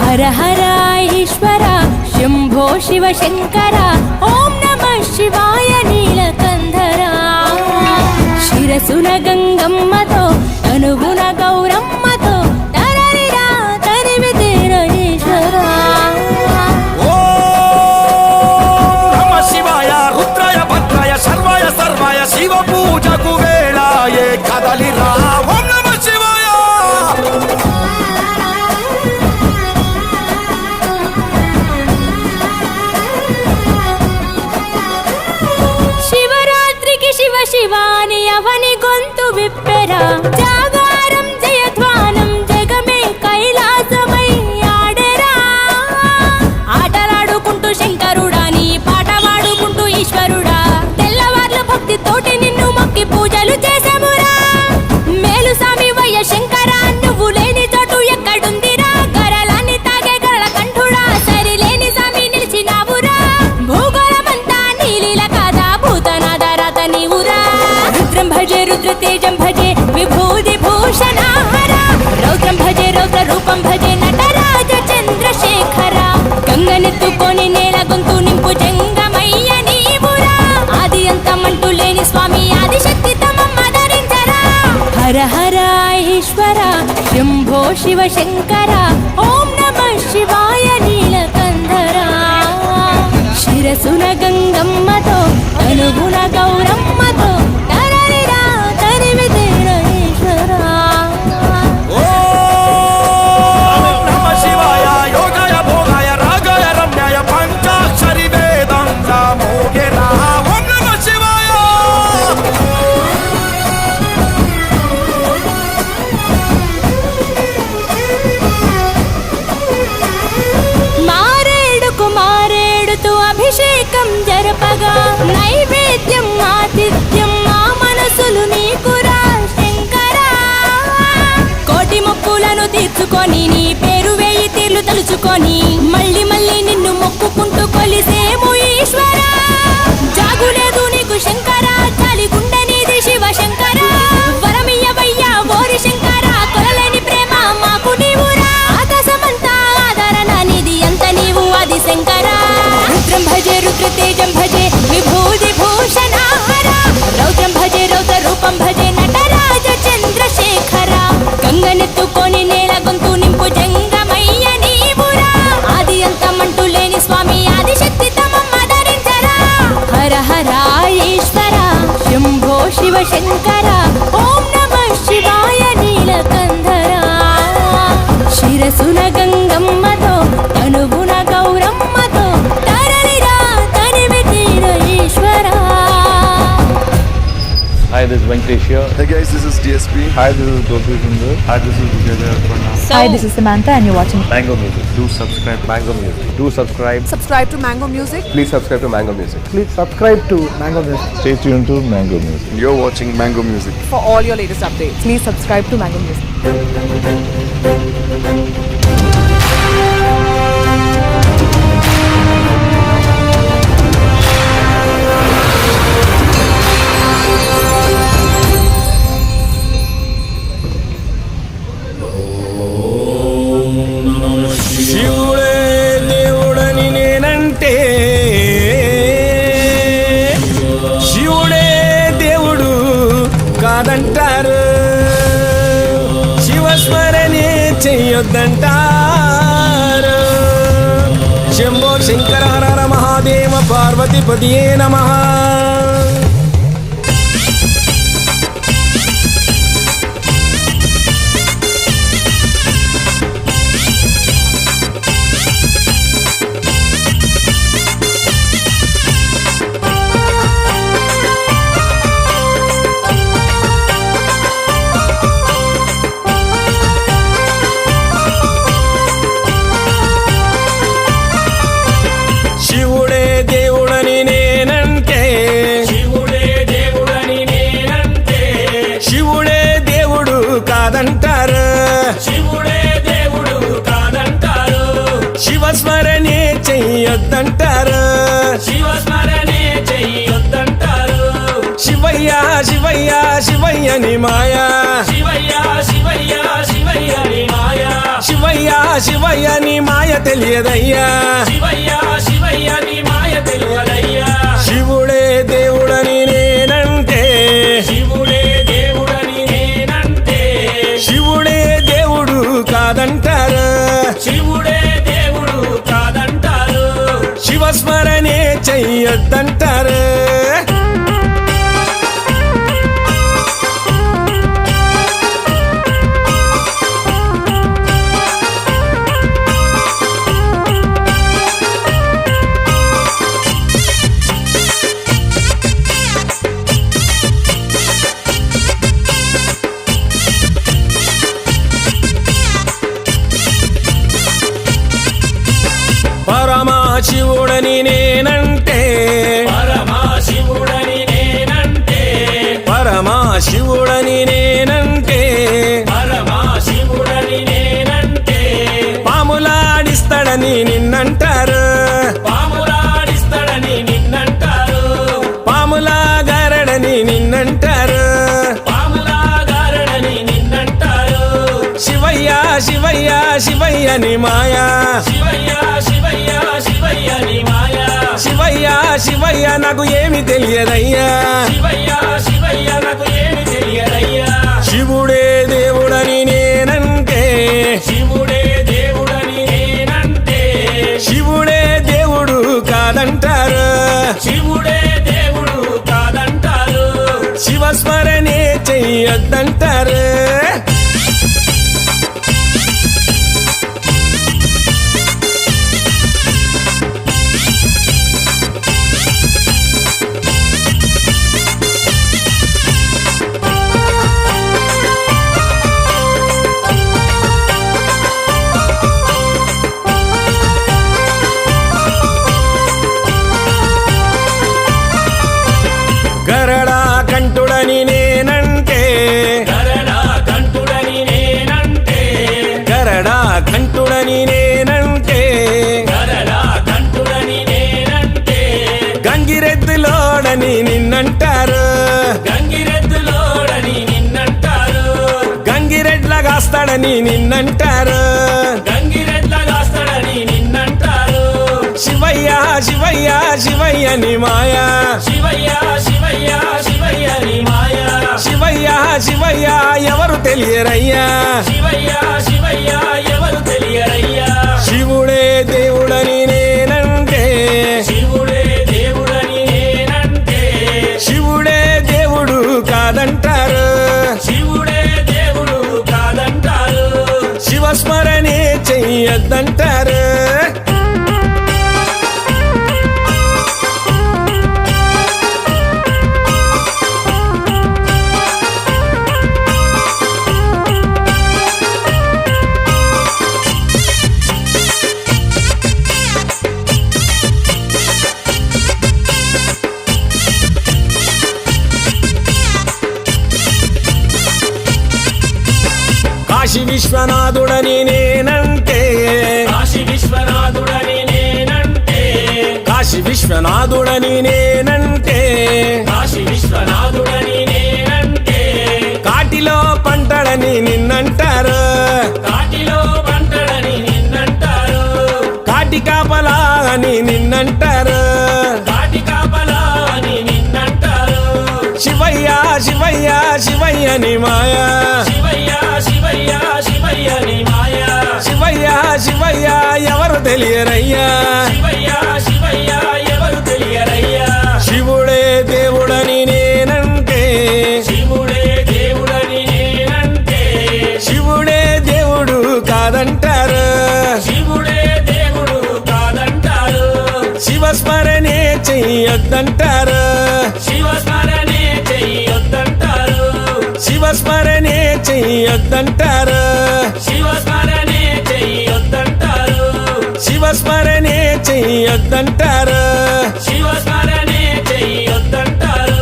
హర హర ఈశ్వర శంభో శివ శంకర ఓం నమః శివాయ నీలకంధర. శిరసున గంగమ్మతో తనుగున గౌరమ్మతో తరలిరా తనివి తీర ఈశ్వర. నమ శివాయ రుద్రాయ భద్రాయ సర్వాయ సర్వాయ శివ పూజకు వేళాయే కదలిరా. ఓం నమ శివాయ. శివరాత్రికి శివ శివాని అవని గొంతు విప్పెరా. జాగారం జయధ్వానం జగమే కైలాసమై ఆడెరా. ఆటలాడుకుంటూ శంకరుడా నీ పాట పాడుకుంటూ ఈశ్వరుడా. తెల్లవార్లు భక్తి తోటి నిన్ను మొక్కి పూజలు చేసామురా. మేలు సామి వయ్య శంకర నువ్వు లేని చోటు ఎక్కడుందిరా. గరలాన్ని తాగే గరళ కంఠుడా సరిలేని సామి నిలిచినావురా. భూగోళమంతా నీలీల కాదా భూతనాద రాత నీవురా. రుద్రం భజే రుద్ర తేజం భజే విభూది భూషణాహర. రౌద్రం భజే రౌద్ర రూపం భజే నటరాజ చంద్రశేఖర. గంగనెత్తుకొని నేల గొంతు నింపు జంగమయ్య నీవురా. ఆది అంతమంటూ లేని స్వామి ఆదిశక్తి తమమ్మ ధరించరా. హర హర ఈశ్వర శంభో శివ శంకర ఓం నమః శివాయ నీలకంధర. శిరసున గంగమ్మతో తనుగున గౌరమ్మతో తరలిరా తనివి తీర ఈశ్వర. ఓం నమ శివాయ యోగాయ భోగాయ రాగాయ రమ్యాయ పంచాక్షరి వేదాంత మోగేరా. ఓం నమ శివాయ. మారేడుకు మారేడుతూ అభిషేకం జరపగా నైవేద్యం ఆతిథ్యం మా మనసులు నీకురా శంకర. కోటి మొక్కులను తీర్చుకొని నీ పేరు వేయి తీర్లు తలుచుకొని మళ్ళీ మళ్ళీ నిన్ను మొక్కుకుంటూ కొలిసేము ఈశ్వర. జాగులేదు నీకు శంకర జాలి గుండె నీది శివ శంకర. వరమియ్యవయ్యా ఓరి శంకర కొలలేని ప్రేమ మాకు నీవురా. ఆకాశమంతా ఆదరణ నీది అంత నీవు ఆది శంకర. రుద్రం భజే రుద్ర తేజం భజే విభూది భూషణాహర. రౌద్రం భజే రౌద్ర రూపం భజే నటరాజ చంద్రశేఖర. గంగనెత్తుకొని నేల గొంతు నింపు జంగమయ్య నీవురా. ఆది అంతమంటూ లేని స్వామి Adishakti Hi, this is Gopi Sundar. Hi, this is Vijay Devarkonda. Hi, this is Samantha and you're watching Mango Music. Do subscribe Mango Music. Do subscribe. Subscribe to Mango Music. Please subscribe to Mango Music. Please subscribe to Mango Music. Stay tuned to Mango Music. You're watching Mango Music. For all your latest updates, please subscribe to Mango Music. శివుడే దేవుడని నేనంటే శివుడే దేవుడు కాదంటారు, శివస్మరణే చెయ్యొద్దంటారు. శంభో శంకర హర హర మహాదేవ పార్వతీపతియే నమః. శివుడే దేవుడని నేనంటే శివుడే దేవుడని నేనంటే శివుడే దేవుడు కాదంటారు, శివుడే దేవుడు కాదంటారు. శివస్మరణే చెయ్యొద్దంటారు, శివస్మరణే చెయ్యొద్దంటారు. శివయ్య శివయ్య శివయ్యని మాయా, శివయ్య శివయ్య శివయ్యని మాయా, శివయ్య శివయ్యని మాయ తెలియదయ్యా, శివయ్య శివయ్యని మాయ తెలియదయ్యా. శివుడే దేవుడని నేనంటే శివుడే దేవుడని నేనంటే శివుడే దేవుడు కాదంటారు, శివుడే దేవుడు కాదంటారు. శివస్మరణే చెయ్యొద్దంటారు. పరమశివుడని నేనంటే పరమశివుడని నేనంటే పరమశివుడని నేనంటే పరమశివుడని నేనంటే పాములాడిస్తాడని నిన్నంటారు, పాములాడిస్తాడని నిన్నంటారు. పాములాగారడని నిన్నంటారు, పాములాగారడని నిన్నంటారు. శివయ్య శివయ్య శివయ్యని మాయా, శివయ్య శివయ్య శివయ్యని మాయా, శివయ్య శివయ్య నాకు ఏమి తెలియదయ్యా, శివయ్య శివయ్య నాకు ఏమి తెలియదయ్యా. శివుడే దేవుడని నేనంటే శివుడే దేవుడని నేనంటే శివుడే దేవుడు కాదంటారు, శివుడే దేవుడు కాదంటారు. శివస్మరణే చెయ్యొద్దంటారు. గరడా కంఠుడని నేనంటే గరడా కంఠుడని నేనంటే గరడా కంఠుడని నేనంటే గరడా కంఠుడని నేనంటే గంగిరెద్దులోడని నిన్నంటారు, గంగిరెద్దులోడని నిన్నంటారు. గంగిరెడ్లగాస్తాడని నిన్నంటారు, గంగిరెడ్లగాస్తాడని నిన్నంటారు. శివయ్య శివయ్య శివయ్యని మాయా, శివయ్య శివయ్య శివయ్యని మాయా, శివయ్య శివయ్య ఎవరు తెలియరయ్యా, శివయ్య శివయ్య ఎవరు తెలియరయ్యా. శివుడే దేవుడని నేనంటే శివుడే దేవుడని నేనంటే శివుడే దేవుడు కాదంటారు, శివుడే దేవుడు కాదంటారు. శివస్మరణే చెయ్యొద్దంటారు. విశ్వనాథుడని నేనంటే కాశీ విశ్వనాథుడని నేనంటే కాశీ విశ్వనాథుడని నేనంటే కాశీ విశ్వనాథుడని నేనంటే కాటిలో పంటడని నిన్నంటారు కాటిలో పంటడని నిన్నంటారు కాటి కాపలా అని నిన్నంటారు కాటి కాపలా అని నిన్నంటారు శివయ్య శివయ్య శివయ్య ని మాయా శివయ్య శివయ్య శివయ్య నీ మాయా శివయ్య శివయ్య ఎవరు తెలియరయ్యా శివయ్య శివయ్య ఎవరు తెలియరయ్యా శివుడే దేవుడని నేనంటే శివుడే దేవుడని నేనంటే శివుడే దేవుడు కాదంటారు శివుడే దేవుడు కాదంటారు శివస్మరణే చెయ్యొద్దంటారు శివస్మరణే చెయ్యొద్దంటారు శివస్మరణే చెయ్యొద్దంటారు శివస్మరణే చెయ్యొద్దంటారు శివస్మరణే చెయ్యొద్దంటారు శివస్మరణే చెయ్యొద్దంటారు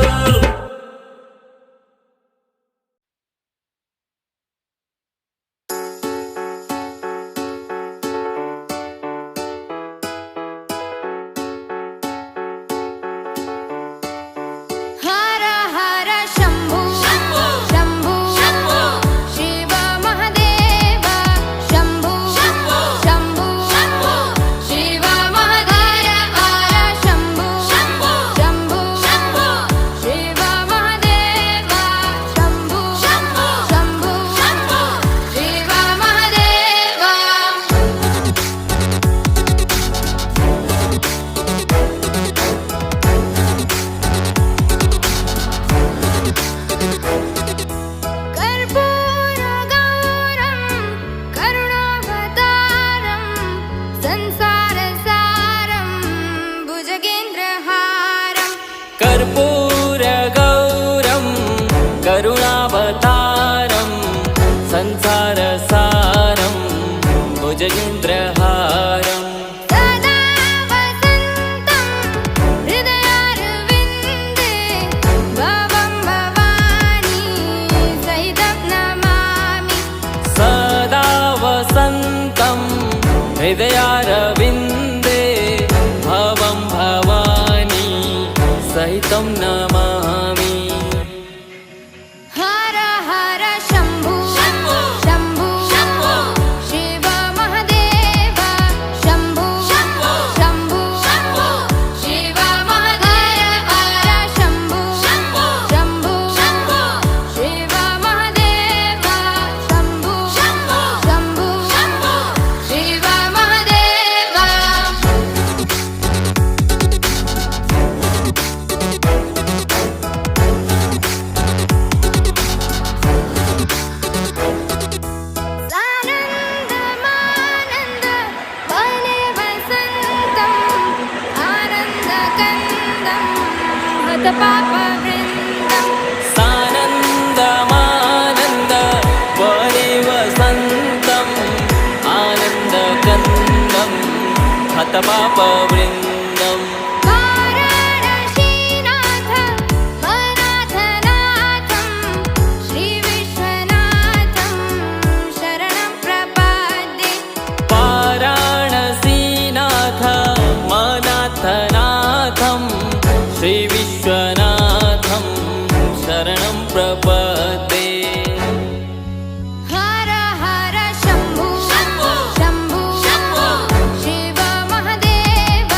హర హర శంభు శంభు శివ మహదేవ శంభు శంభు శివ మహదేవ హర శంభు శంభు శివ మహదేవ శంభు శంభు శివ మహదేవ कर्पूरगौरं करुणावतारं संसारसारं भुजगेन्द्रहारं कर्पूरगौरं करुणावतारं संसारसारं भुजगेन्द्रहारं सदा वसन्तं हृदयारविन्दे भवं भवानी सहितं नमामि सदा वसन्तं हृदयारविन्दे भवं भवानी सहितं नमामि हर हर शंभु शंभु शिव महदेव शंभु शंभु शिव महदेव हर शंभु शंभु शिव महदेव शंभु शंभु शिव महदेव सानन्दमानन्द वने वसन्तम् आनन्दकन्दं हतपापवृन्दम् सानन्दमानन्द वने वसन्तम् आनन्दकन्दं हतपापवृन्दम् वाराणसीनाथ मनाथनाथं श्रीविश्वनाथं शरणं प्रपद्ये वाराणसीनाथ मनाथनाथं श्रीविश्वनाथं शरणं प्रपद्ये हर हर शंभु शंभु शिव महदेव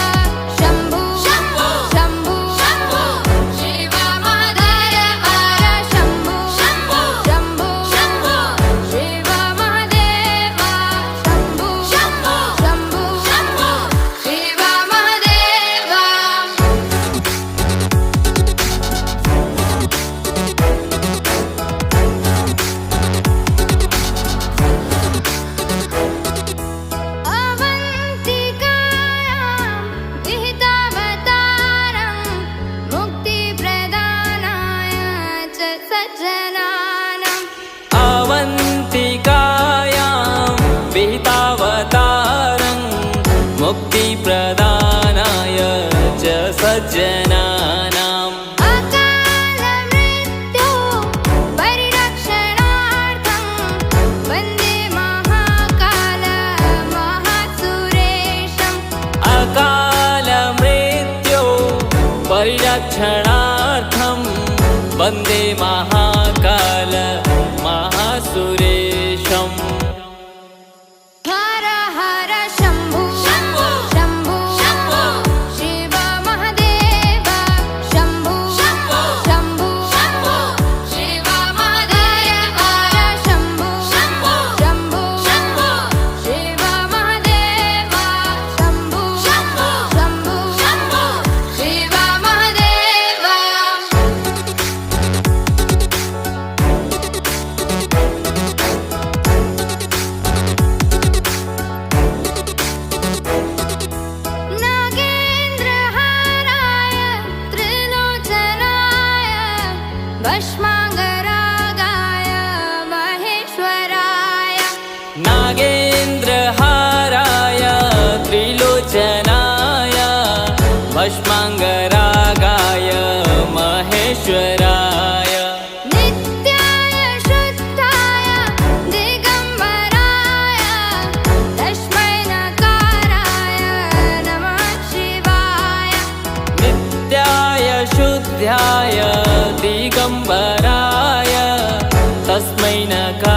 रक्षणार्थं वन्दे महाकाल महासुरेशम् हर हर शम्भु शम्भु शम्भु शम्भु शिव महादेव शम्भु शम्भु शम्भु शम्भु शिव महादेव शम्भु शम्भु शम्भु शम्भु शिव महादेव शम्भु शम्भु शम्भु शम्भु शिव महादेव नागेन्द्रहाराय त्रिलोचनाय भस्माङ्गरागाय महेश्वराय नागेन्द्रहाराय त्रिलोचनाय भस्माङ्गरागाय महेश्वराय नित्याय शुद्धाय दिगम्बराय तस्मै नकाराय नमः शिवाय नित्याय शुद्ध्याय दिगम्बराय तस्मै नकाराय